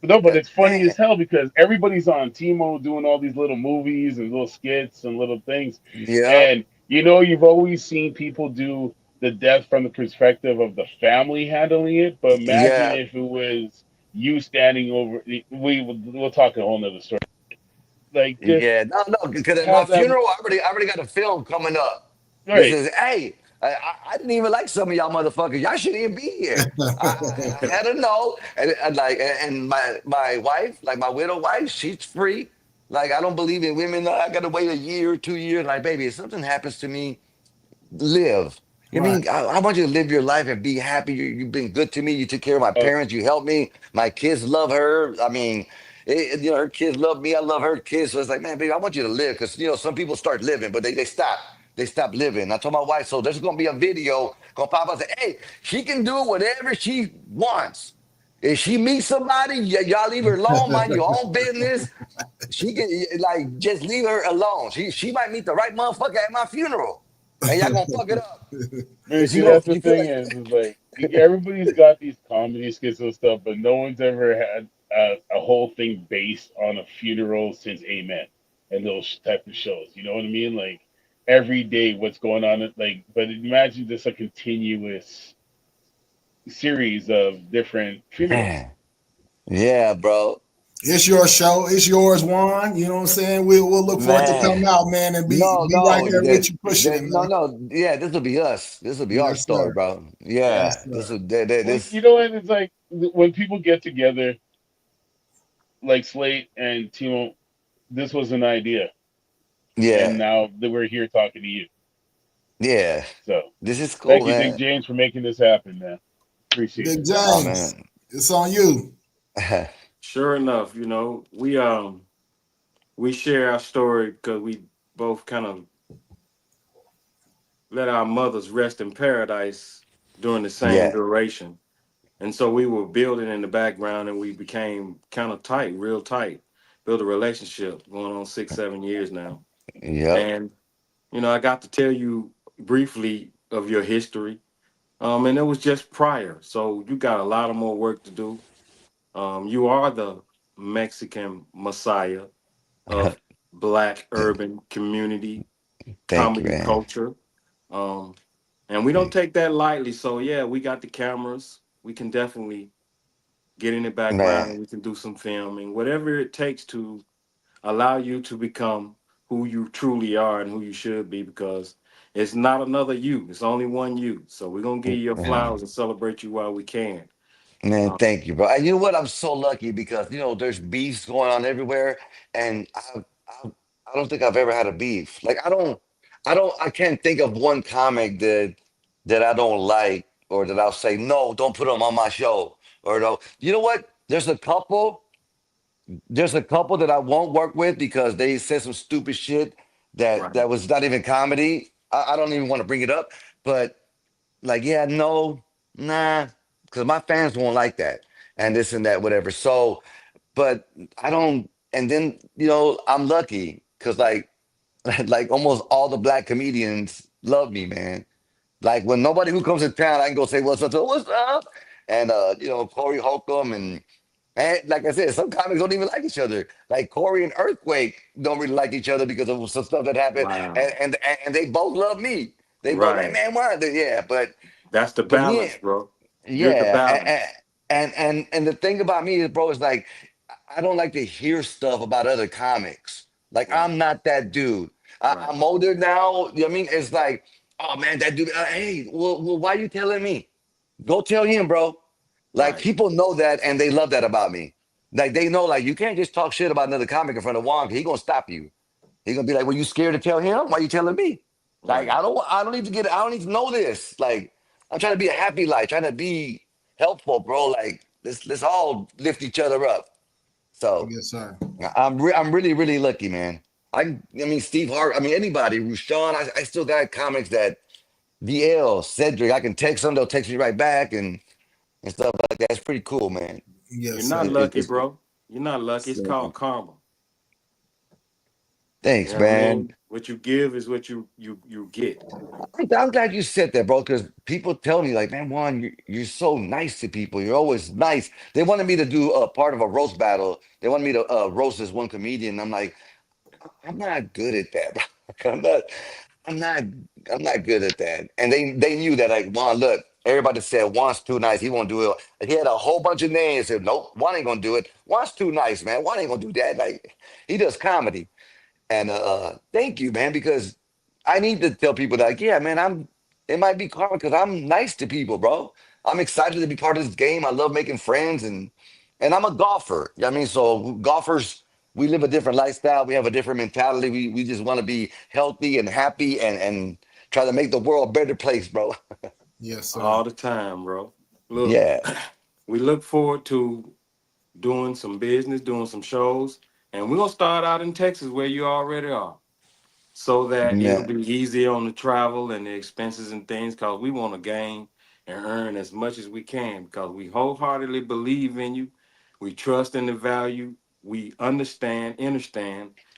no, but it's funny man, as hell because everybody's on Timo doing all these little movies and little skits and little things, yep, and you've always seen people do the death from the perspective of the family handling it. But imagine yeah, if it was you standing over. We'll talk a whole nother story. Like just yeah. No, because at my have that. funeral, I already got a film coming up. This Right. is, hey, I didn't even like some of y'all motherfuckers. Y'all shouldn't even be here. I had to know, and like, and my wife, like my widow wife, she's free. Like I don't believe in women. I got to wait a year, 2 years. Like, baby, if something happens to me, live. You Right. mean I want you to live your life and be happy. You've been good to me. You took care of my Uh, parents. You helped me. My kids love her. I mean, her kids love me. I love her kids. So it's like, man, baby, I want you to live because some people start living, but they stop. They stop living. I told my wife, so there's gonna be a video gonna pop up and say, hey, she can do whatever she wants. If she meets somebody, y'all leave her alone, mind your own business. She can like just leave her alone. She might meet the right motherfucker at my funeral, and y'all gonna fuck it up. man, Cause see, that's the you feel thing like is like everybody's got these comedy skits and stuff, but no one's ever had a whole thing based on a funeral since Amen and those type of shows. You know what I mean? Like every day, what's going on? Like, but imagine just a continuous series of different funerals. man, yeah, bro, It's your show. It's yours, Juan. You know what I'm saying? We'll look forward to man. coming out, man, and No, be right no, there with you pushing it, no, man. no. Yeah, this will be us. This will be our Yes, story, sir. bro. Yes, Yeah, this sir. will Well, this. you know what? It's like when people get together, like Slate and Timo. This was an idea, and Yeah, now that we're here talking to you. yeah. So This is thank cool, you, Big man. James, for making this happen, man. Appreciate Big it. Oh James, man. it's on you. Sure enough, we share our story because both kind of let our mothers rest in paradise during the same Yeah. duration. And so we were building in the background and we became kind of tight, real tight, built a relationship going on 6, 7 years now. Yep. And, I got to tell you briefly of your history. And it was just prior. So you got a lot of more work to do. You are the Mexican messiah of Black urban community Thank you, comedy man. culture. Um, and we don't take that lightly. So yeah, we got the cameras. We can definitely get in the background Man, and we can do some filming, whatever it takes to allow you to become who you truly are and who you should be, because it's not another you. It's only one you. So we're gonna give you your man, flowers and celebrate you while we can. man, Um, thank you, bro. And you know what? I'm so lucky because there's beefs going on everywhere, and I don't think I've ever had a beef. Like I can't think of one comic that I don't like or that I'll say no, don't put them on my show or no. You know what? There's a couple that I won't work with because they said some stupid shit that right, that was not even comedy. I don't even want to bring it up, but like, yeah, no, nah, because my fans won't like that and this and that, whatever. So, but I don't. And then I'm lucky because like almost all the black comedians love me, man. Like when nobody who comes to town, I can go say what's up, and Corey Holcomb and like I said, some comics don't even like each other. Like Corey and Earthquake don't really like each other because of some stuff that happened, and wow, and and they both love me. They both like, right. man, why? Yeah, That's the but me, balance, bro. You're the yeah, balance. and the thing about me is, bro, is like I don't like to hear stuff about other comics. Like Right, I'm not that dude. right, I'm older now. You know what I mean? It's like, oh man, that dude. Hey, well, why you telling me? Go tell him, bro. Like right, people know that and they love that about me. Like they know, like you can't just talk shit about another comic in front of Juan. He gonna stop you. He gonna be like, "Well, you scared to tell him? Why you telling me?" Like right. I don't need to get. I don't need to know this. Like I'm trying to be a happy life, trying to be helpful, bro. Like let's all lift each other up. So Yes, sir. I'm really really lucky, man. I mean Steve Hart. I mean anybody. Rushion. I still got comics that DL Cedric. I can text them. They'll text me right back and stuff like that. It's pretty cool, man. You're Yes, not sir. It- lucky, it's bro. You're not lucky. It's called karma. You Thanks, know what I man. mean? What you give is what you get. I'm glad you said that, bro, because people tell me, like, man, Juan, you're so nice to people. You're always nice. They wanted me to do a part of a roast battle. They wanted me to roast this one comedian. I'm like, I'm not good at that, bro. I'm not, I'm not good at that. And they knew that, like, Juan, look, everybody said Juan's too nice. He won't do it. He had a whole bunch of names. Said, nope, Juan ain't gonna do it. Juan's too nice, man. Juan ain't gonna do that. Like, he does comedy. And thank you, man, because I need to tell people that, like, yeah, man, it might be karma because I'm nice to people, bro. I'm excited to be part of this game. I love making friends and I'm a golfer. You know what I mean? So golfers, we live a different lifestyle. We have a different mentality. We just want to be healthy and happy and try to make the world a better place, bro. Yes, sir. All the time, bro. Look, Yeah. we look forward to doing some business, doing some shows, and we're gonna start out in Texas where you already are, so that it'll Yeah. be easy on the travel and the expenses and things, because we want to gain and earn as much as we can, because we wholeheartedly believe in you. We trust in the value. We understand,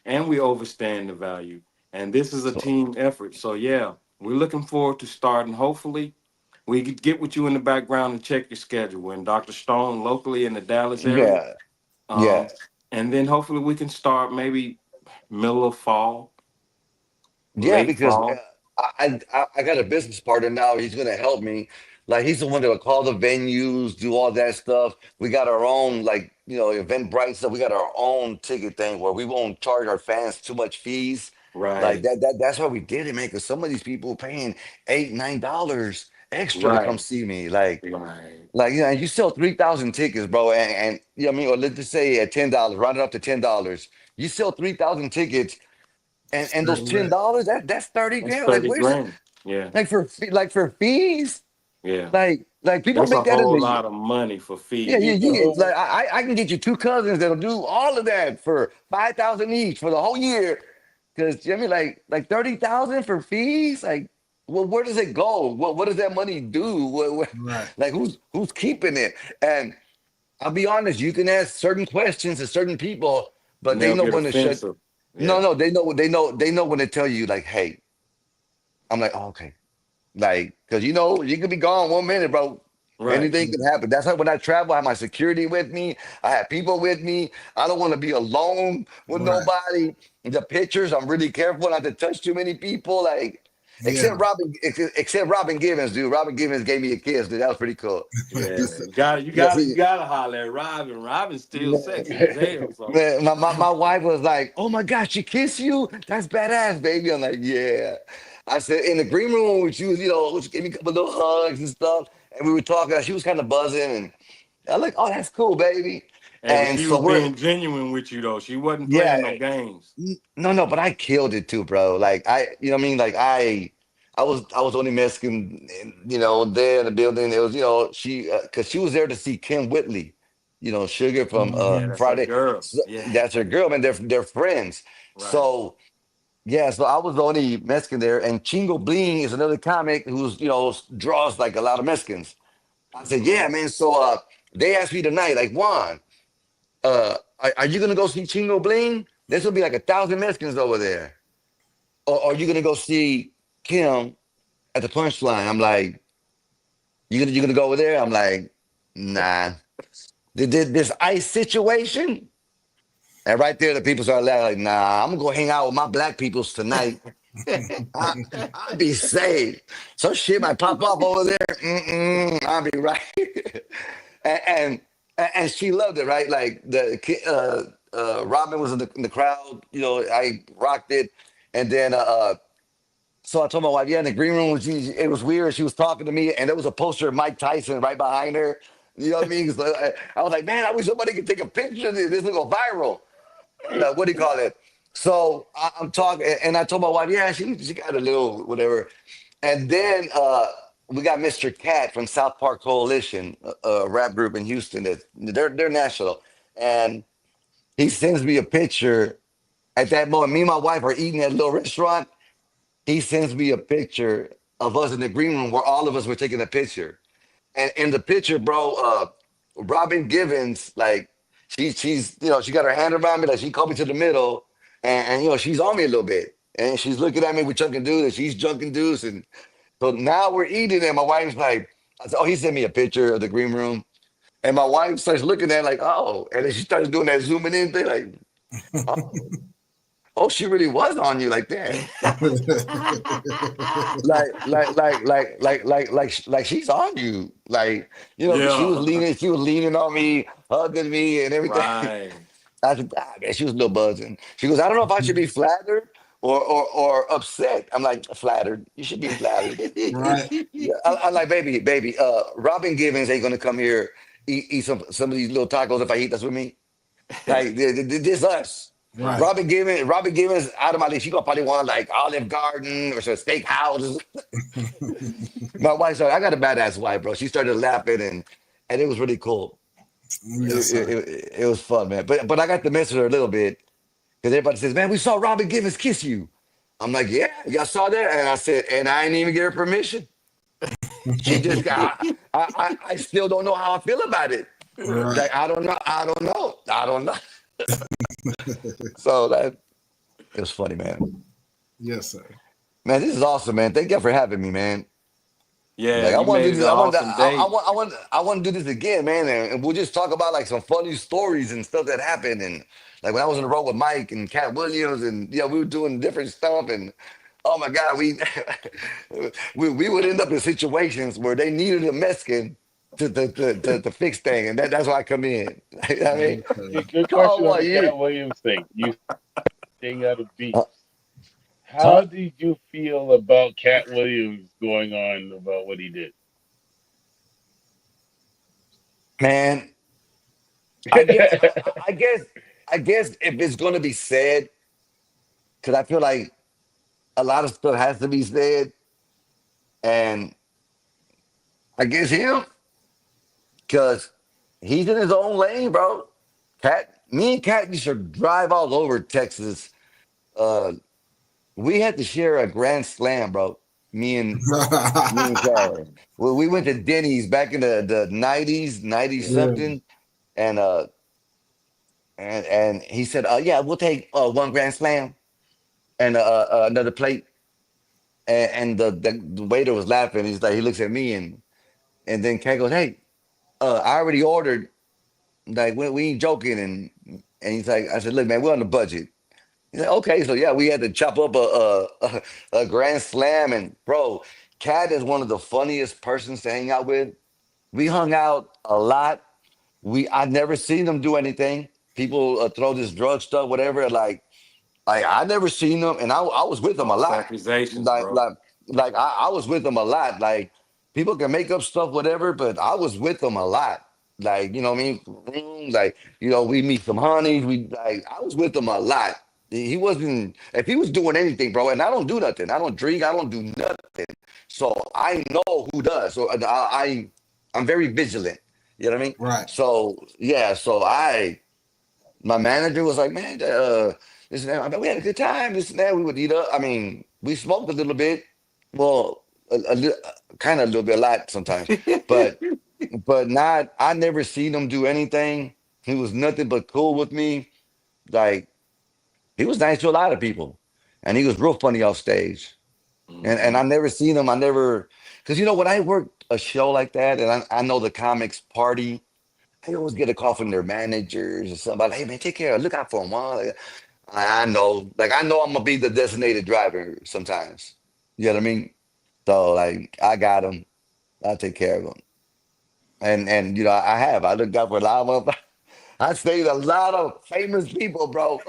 and we overstand the value. And this is a So team effort. So yeah, we're looking forward to starting. Hopefully, we could get with you in the background and check your schedule. When Dr. Stone locally in the Dallas area. yeah. Um, Yeah. and then hopefully we can start maybe middle of fall, Yeah, late because fall. I got a business partner now. He's gonna help me. Like he's the one that will call the venues, do all that stuff. We got our own like Eventbrite stuff. We got our own ticket thing where we won't charge our fans too much fees. Like Right, that's why we did it, man. Because some of these people paying $8, $9 extra to come right, see me. Like right. like you sell 3,000 tickets, bro, and you know what I mean, or let's just say at $10, round it up to $10. You sell 3,000 tickets and those Straight ten lit. dollars that's 30 That's grand. Like 30 where's it? grand. Yeah, Like for fees? yeah. Like people That's a make that in whole the lot of money for yeah, fees. you get like I can get you two cousins that'll do all of that for 5,000 each for the whole year. Because you know what I mean, like 30,000 for fees, like, well, where does it go? What does that money do? Right. Like, who's keeping it? And I'll be honest, you can ask certain questions to certain people, but And they they'll know get when to shut. offensive. No, Yeah. no, they know when to tell you, like, hey, I'm like, oh, okay. Like, because you could be gone 1 minute, bro. Right. Anything can happen. That's why when I travel, I have my security with me. I have people with me. I don't want to be alone with Right. nobody. The pictures, I'm really careful not to touch too many people. Like, Yeah. except Robin Givens, dude. Robin Givens gave me a kiss, dude. That was pretty cool. Yeah. Because You gotta holler at Robin. Robin's still sexy as hell. So man, my wife was like, "Oh my God, she kissed you? That's badass, baby." I'm like, "Yeah." I said, in the green room, she gave me a couple little hugs and stuff, and we were talking. She was kind of buzzing, and I'm like, "Oh, that's cool, baby." hey, but And she so was we're, being genuine with you though. She wasn't yeah, playing no games. no, no, but I killed it too, bro. Like you know what I mean? Like I was only Mexican, there in the building. It was, because she was there to see Kim Whitley, Sugar from Yeah, that's her Friday. girl. So, Yeah. that's her girl, man. They're friends. Right. So yeah, so I was the only Mexican there, and Chingo Bling is another comic who's draws like a lot of Mexicans. I said, Hmm. yeah, man. So they asked me tonight, like, Juan, are you gonna go see Chingo Bling? There's gonna be like 1,000 Mexicans over there. Or are you gonna go see Kim at the punchline? I'm like, you gonna go over there? I'm like, nah. Did this ice situation? And right there, the people started laughing, like, nah, I'm gonna go hang out with my black peoples tonight. I'll be safe. Some shit might pop up over there. I'll be right. and, and and she loved it, right? Like Robin was in the crowd. I rocked it, and then so I told my wife, yeah, in the green room, it was weird. She was talking to me, and there was a poster of Mike Tyson right behind her. You know what I mean? So I was like, man, I wish somebody could take a picture of this. This will go viral. And what do you call it? So I'm talking, and I told my wife, yeah, she got a little whatever. And then we got Mr. Cat from South Park Coalition, a rap group in Houston. They're national, and he sends me a picture. At that moment, me and my wife are eating at a little restaurant. He sends me a picture of us in the green room where all of us were taking a picture. And in the picture, bro, Robin Givens, like she's she got her hand around me, like she called me to the middle, and she's on me a little bit, and she's looking at me with Chunkin' Deuce, and she's Chunkin' Deuce, and so now we're eating, and my wife's like, I said, oh, he sent me a picture of the green room, and my wife starts looking at it like, oh, and then she starts doing that zooming in thing, like, oh, oh, she really was on you like that. Like she's on you. Like, because Yeah. she was leaning on me, hugging me and everything. Right. I said, ah, man, she was a little buzzing. She goes, I don't know if I should be flattered or upset. I'm like, flattered. You should be flattered. Right. Yeah, I'm like, baby, Robin Givens ain't gonna come here eat some of these little tacos if I eat that's with me. Like this us. Right. Robin Givens out of my league. She gonna probably want like Olive Garden or some steakhouse. My wife started, I got a badass wife, bro. She started laughing and it was really cool. Yes, sir. It was fun, man. But I got to mess with her a little bit because everybody says, man, we saw Robin Givens kiss you. I'm like, yeah, y'all saw that? And I said, and I ain't even get her permission. She just got I still don't know how I feel about it. Right. Like I don't know. So that it was funny, man. Yes, sir. Man, this is awesome, man. Thank you for having me, man. Yeah, Like I you want to made do it an this. awesome day. I want to do this again, man. And we'll just talk about like some funny stories and stuff that happened. And like when I was on the road with Mike and Cat Williams, and we were doing different stuff. And oh my God, we we would end up in situations where they needed a Mexican to fix things, and that's why I come in. You know what I mean, Yes, sir. Good oh, question on what the you? Cat Williams thing. You staying out of beef. Huh? How Huh? did you feel about Cat Williams going on about what he did? Man, I get. I guess. I guess if it's going to be said, because I feel like a lot of stuff has to be said, and I guess him, because he's in his own lane, bro. Me and Cat used to drive all over Texas. we had to share a grand slam, bro. Me and Cal. Well, we went to Denny's back in the 90s, 90 Yeah. something, and and he said, yeah, we'll take one grand slam and another plate. And the waiter was laughing. He's like, he looks at me and then Cal goes, hey, I already ordered. Like we ain't joking, and he's like, I said, look, man, we're on the budget. He's like, okay, so yeah, we had to chop up a grand slam, and bro, Cat is one of the funniest persons to hang out with. We hung out a lot. I never seen them do anything. People throw this drug stuff, whatever. Like I never seen them, and I was with them a False lot. accusations, Like bro. like I was with them a lot. Like people can make up stuff, whatever, but I was with them a lot. Like you know what I mean? Like we meet some honeys. We like I was with them a lot. He wasn't if he was doing anything, bro. And I don't do nothing. I don't drink. I don't do nothing. So I know who does. So I'm very vigilant. You know what I mean? Right. So yeah. So my manager was like, man, this and that. I mean, we had a good time. This and that. We would eat up. I mean, we smoked a little bit. Well, kind of a little bit, a lot sometimes. But, but not. I never seen him do anything. He was nothing but cool with me. Like he was nice to a lot of people, and he was real funny off stage. And I Mhm. never seen him. I never, because when I worked a show like that, and I know the comics party. I always get a call from their managers or somebody. Hey man, take care. Look out for him. Huh? Like, I know, like I know I'm gonna be the designated driver sometimes. You know what I mean? So like I got him. I take care of him. And I have. I looked out for a lot of them. I saved a lot of famous people, bro.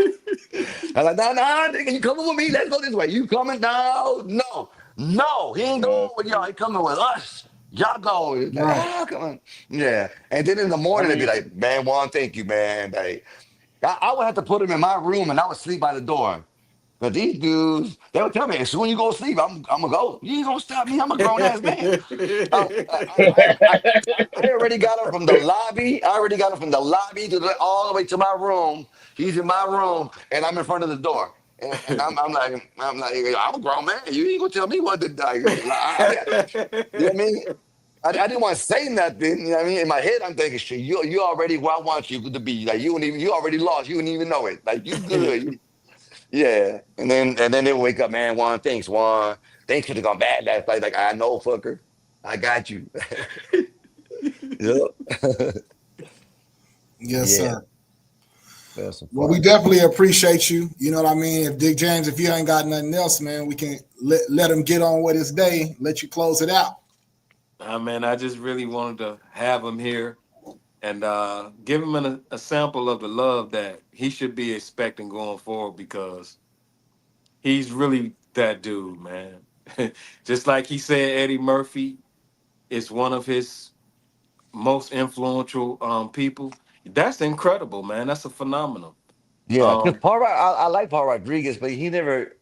I'm like, no, no, nigga, you coming with me? Let's go this way. You coming? No, no, no. He ain't going with y'all. He coming with us. Y'all go. It's like, Right. come on. Yeah. And then in the I morning, they'd be mean, like, man, Juan, thank you, man. Like, I would have to put him in my room and I would sleep by the door. But these dudes, they would tell me, as soon as you go to sleep, I'm gonna go. You ain't gonna stop me. I'm a grown ass man. I already got him from the lobby. I already got him from the lobby all the way to my room. He's in my room, and I'm in front of the door. And I'm like, I'm a grown man. You ain't gonna tell me what to do. You know what I mean? I didn't want to say nothing. You know what I mean? In my head, I'm thinking, shit, you already where I want you to be. Like you already lost. You wouldn't even know it. Like you good. Yeah. And then they wake up, man. Juan, thanks, Juan. Things could have gone bad last night. Like I know, fucker. I got you. Yep. Yes, Yeah. sir. That's some Well, we fun. definitely appreciate you. You know what I mean? If Dick James, if you ain't got nothing else, man, we can let him get on with his day. Let you close it out. Man, I just really wanted to have him here and give him a sample of the love that he should be expecting going forward because he's really that dude, man. Just like he said, Eddie Murphy is one of his most influential people. That's incredible, man. That's a phenomenal. Yeah, because Um, I like Paul Rodriguez, but he never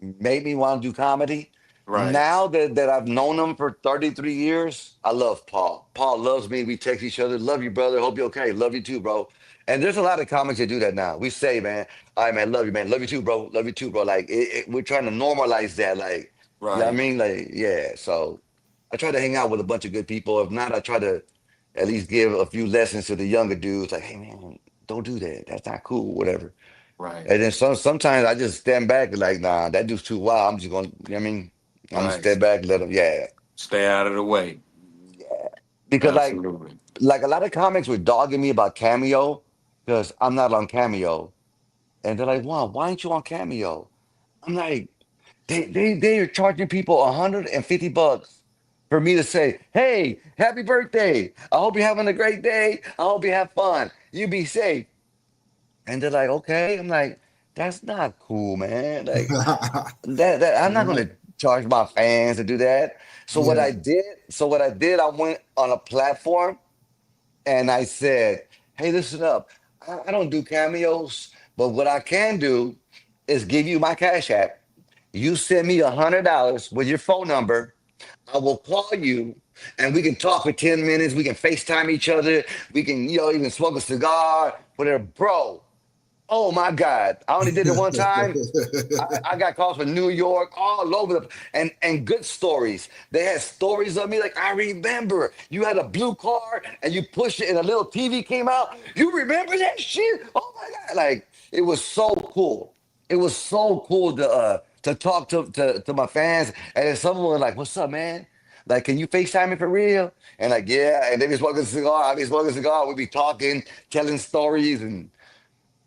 made me want to do comedy. right, Now that I've known him for 33 years, I love Paul. Paul loves me. We text each other. Love you, brother. Hope you're okay. Love you too, bro. And there's a lot of comics that do that now. We say, man, all right, man, love you, man. Love you too, bro. Love you too, bro. Like we're trying to normalize that. Like, you know what I right, mean? Like, yeah. So I try to hang out with a bunch of good people. If not, I try to at least give a few lessons to the younger dudes. Like, hey, man, don't do that. That's not cool. Whatever. right, And then sometimes I just stand back and like, nah, that dude's too wild. I'm just gonna, you know what I mean? I'm gonna right. step back, let him, yeah. Stay out of the way. Because Absolutely. like a lot of comics were dogging me about Cameo because I'm not on Cameo. And they're like, wow, why aren't you on Cameo? I'm like, they are charging people $150 for me to say, hey, happy birthday. I hope you're having a great day. I hope you have fun. You be safe. And they're like, okay. I'm like, that's not cool, man. Like that I'm not Right. gonna charge my fans to do that. Yeah. So what I did, I went on a platform and I said, hey, listen up. I don't do cameos, but what I can do is give you my cash app. You send me $100 with your phone number. I will call you and we can talk for 10 minutes. We can FaceTime each other. We can, even smoke a cigar, whatever. Bro, Oh my God. I only did it one time. I got calls from New York, all over and good stories. They had stories of me like, I remember you had a blue car and you pushed it and a little TV came out. You remember that shit? Oh my God. Like it was so cool. It was so cool to talk to my fans. And then someone was like, what's up, man? Like, can you FaceTime me for real? And like, yeah. And they be smoking a cigar. I be smoking a cigar. We be talking, telling stories and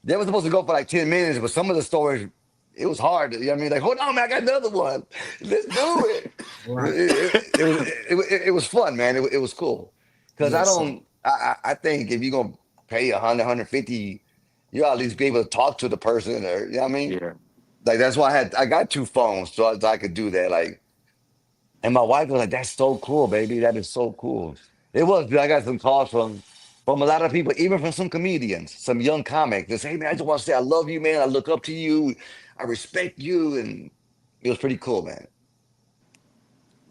they were supposed to go for like 10 minutes, but some of the stories, it was hard. You know what I mean? Like, hold on, man, I got another one. Let's do it. Right. It was fun, man. It was cool. Because Yes, sir. I think if you're going to pay 100, 150, you at least be able to talk to the person or, you know what I mean? Yeah. Like, that's why I got two phones so I could do that. Like, and my wife was like, "That's so cool, baby. That is so cool." It was. I got some calls from a lot of people, even from some comedians, some young comics. They say, "Hey man, I just want to say I love you, man. I look up to you. I respect you," and it was pretty cool, man.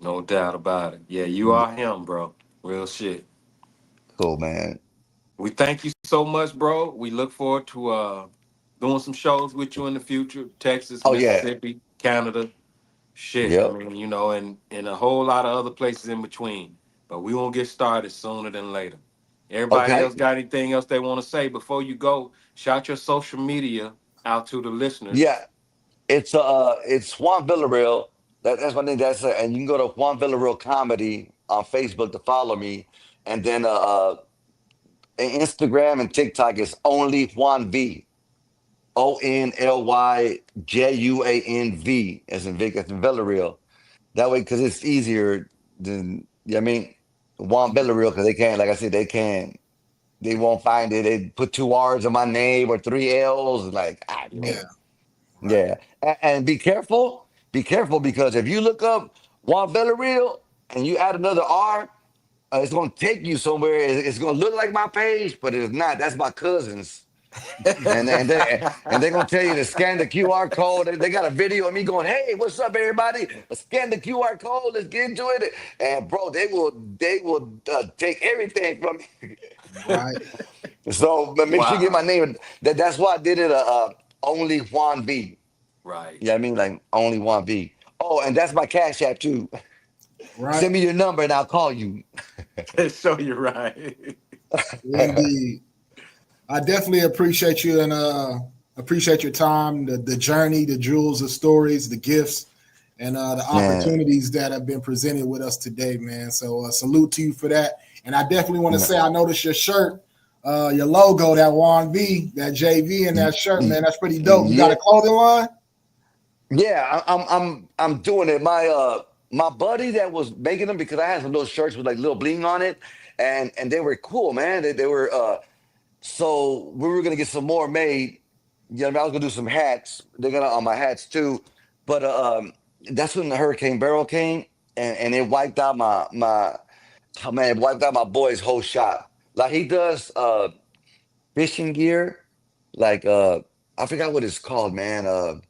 No doubt about it. Yeah, you Yeah, are him, bro. Real shit. cool, man. We thank you so much, bro. We look forward to doing some shows with you in the future. Texas, Oh yeah, Mississippi, Canada. Shit. I yep. mean, and a whole lot of other places in between. But we won't get started sooner than later. Everybody Okay, else got anything else they want to say before you go? Shout your social media out to the listeners. yeah. It's Juan Villarreal. That's my name. And you can go to Juan Villarreal Comedy on Facebook to follow me, and then Instagram and TikTok is only Juan V. ONLYJUANV as in Vic, as in Villarreal. That way, because it's easier than, you know what I mean? Juan Villarreal, because they can't, like I said, they won't find it. They put two R's in my name or three L's. Like, Yeah. damn. Right. Yeah. And be careful because if you look up Juan Villarreal and you add another R, it's going to take you somewhere. It's going to look like my page, but it's not. That's my cousin's. And they're gonna tell you to scan the QR code. They got a video of me going, "Hey, what's up, everybody? Scan the QR code. Let's get into it." And bro, they will take everything from me. Right. So but make sure you get my Wow. name. That's why I did it. Only Juan V. Right. Yeah, I mean like only Juan V. Oh, and that's my cash app too. Right. Send me your number and I'll call you. So you're right. Indeed. I definitely appreciate you and appreciate your time, the journey, the jewels, the stories, the gifts, and the Man, opportunities that have been presented with us today, man. So salute to you for that. And I definitely want to no. say I noticed your shirt, your logo, that Juan V, that JV in that shirt, man. That's pretty dope. You got Yeah, a clothing line? Yeah, I'm doing it. My buddy that was making them because I had some little shirts with like little bling on it, and they were cool, man. They were so we were gonna get some more made. You know, what I mean? I was gonna do some hats. They're gonna on my hats too, but that's when the Hurricane Barrel came and it wiped out my oh man, it wiped out my boy's whole shop. Like he does fishing gear, like I forgot what it's called, man.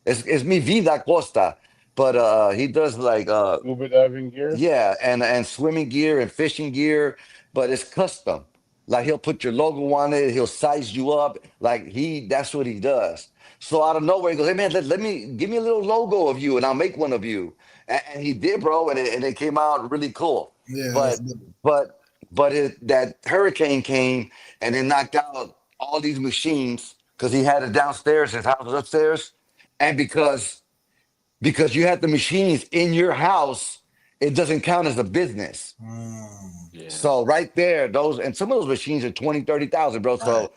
It's mi vida Costa, but he does like Scuba diving gear. yeah, and swimming gear and fishing gear, but it's custom. Like he'll put your logo on it, he'll size you up. Like that's what he does. So out of nowhere, he goes, "Hey man, let me give me a little logo of you, and I'll make one of you." And he did, bro, and it came out really cool. Yeah, that's But dope. but that hurricane came and it knocked out all these machines because he had it downstairs, his house was upstairs, and because you had the machines in your house, it doesn't count as a business. Yeah. So right there, those and some of those machines are 20, 30,000, bro. Right. So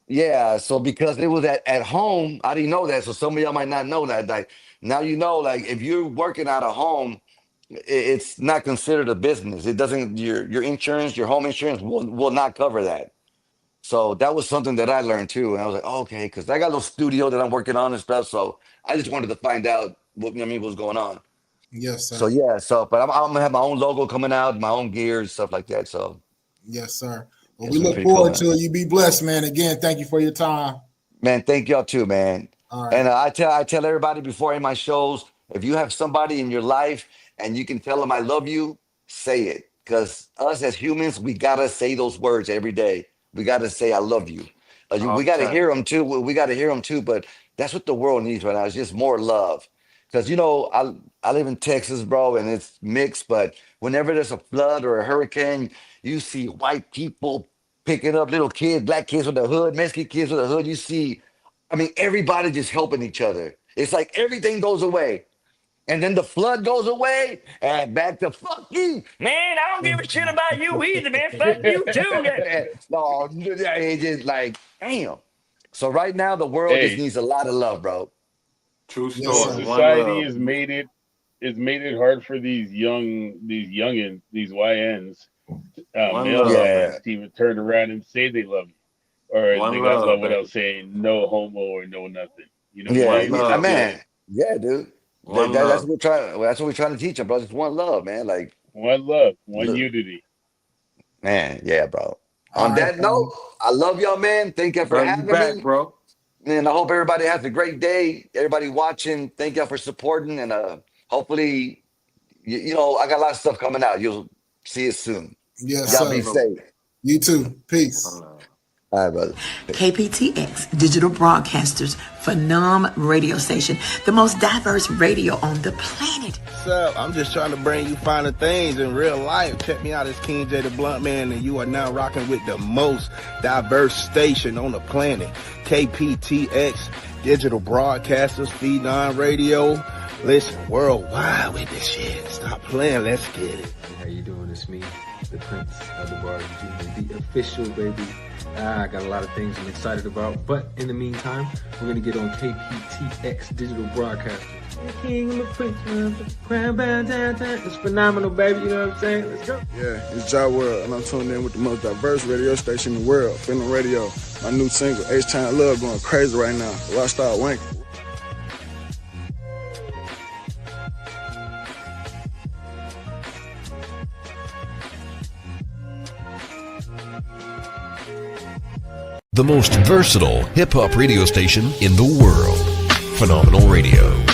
yeah, so because it was at home, I didn't know that. So some of y'all might not know that. Like now you know, like if you're working out of home, it's not considered a business. It doesn't your insurance, your home insurance will not cover that. So that was something that I learned too. And I was like, oh, okay, because I got a little studio that I'm working on and stuff. So I just wanted to find out what I mean what was going on. Yes, So sir. yeah, but I'm gonna have my own logo coming out, my own gear and stuff like that. So Yes, sir. Well, yeah, we so it's look pretty cool, forward man. to it. You be blessed, man. Again, thank you for your time. Man, thank y'all too, man. All right. And I tell everybody before in my shows, if you have somebody in your life and you can tell them I love you, say it. Because us as humans, we gotta say those words every day. We gotta say I love you. We got to hear them too. We got to hear them too. But that's what the world needs right now. It's just more love. Because I live in Texas, bro, and it's mixed. But whenever there's a flood or a hurricane, you see white people picking up little kids, black kids with the hood, Mexican kids with the hood. You see, I mean, everybody just helping each other. It's like everything goes away. And then the flood goes away, and back to fuck you, man. I don't give a shit about you either, man. Fuck you too. No, it's just like, damn. So right now, the world just Hey, needs a lot of love, bro. True Yes, story. sir. One society love. has made it hard for these youngins, these YNs, One male love. Yeah, lovers, to even turn around and say they love you, or they One got love love, without baby. saying no homo or no nothing. You know, yeah, One you yeah, love, just man. baby. Yeah, dude. One That's love. what we're trying. That's what we're trying to teach them, bro. Just one love, man. Like, one love, one look, unity. man. Yeah, bro. All On right, that note, I love y'all, man. Thank y'all for Love you having back, me. bro. And I hope everybody has a great day. Everybody watching, thank y'all for supporting. And hopefully, I got a lot of stuff coming out. You'll see it soon. yes, Y'all be sir. Absolutely. safe. You too. Peace. One love. All right, brother. KPTX Digital Broadcasters Phenom radio station, the most diverse radio on the planet. What's up? I'm just trying to bring you finer things in real life. Check me out as King J the Blunt Man, and you are now rocking with the most diverse station on the planet. KPTX Digital Broadcasters, Phenom Radio. Listen, worldwide with this shit. Stop playing, let's get it. How you doing? It's me, the Prince of the Bar Jr., the official, baby. I got a lot of things I'm excited about, but in the meantime, we're gonna get on KPTX Digital Broadcasters. The King and the Prince, man, the crown bound downtown. It's phenomenal, baby. You know what I'm saying? Let's go. Yeah, it's Ja World, and I'm tuned in with the most diverse radio station in the world, PHENOM Radio. My new single, H-Time Love, going crazy right now. Watch start wanking. The most versatile hip hop radio station in the world. Phenomenal Radio.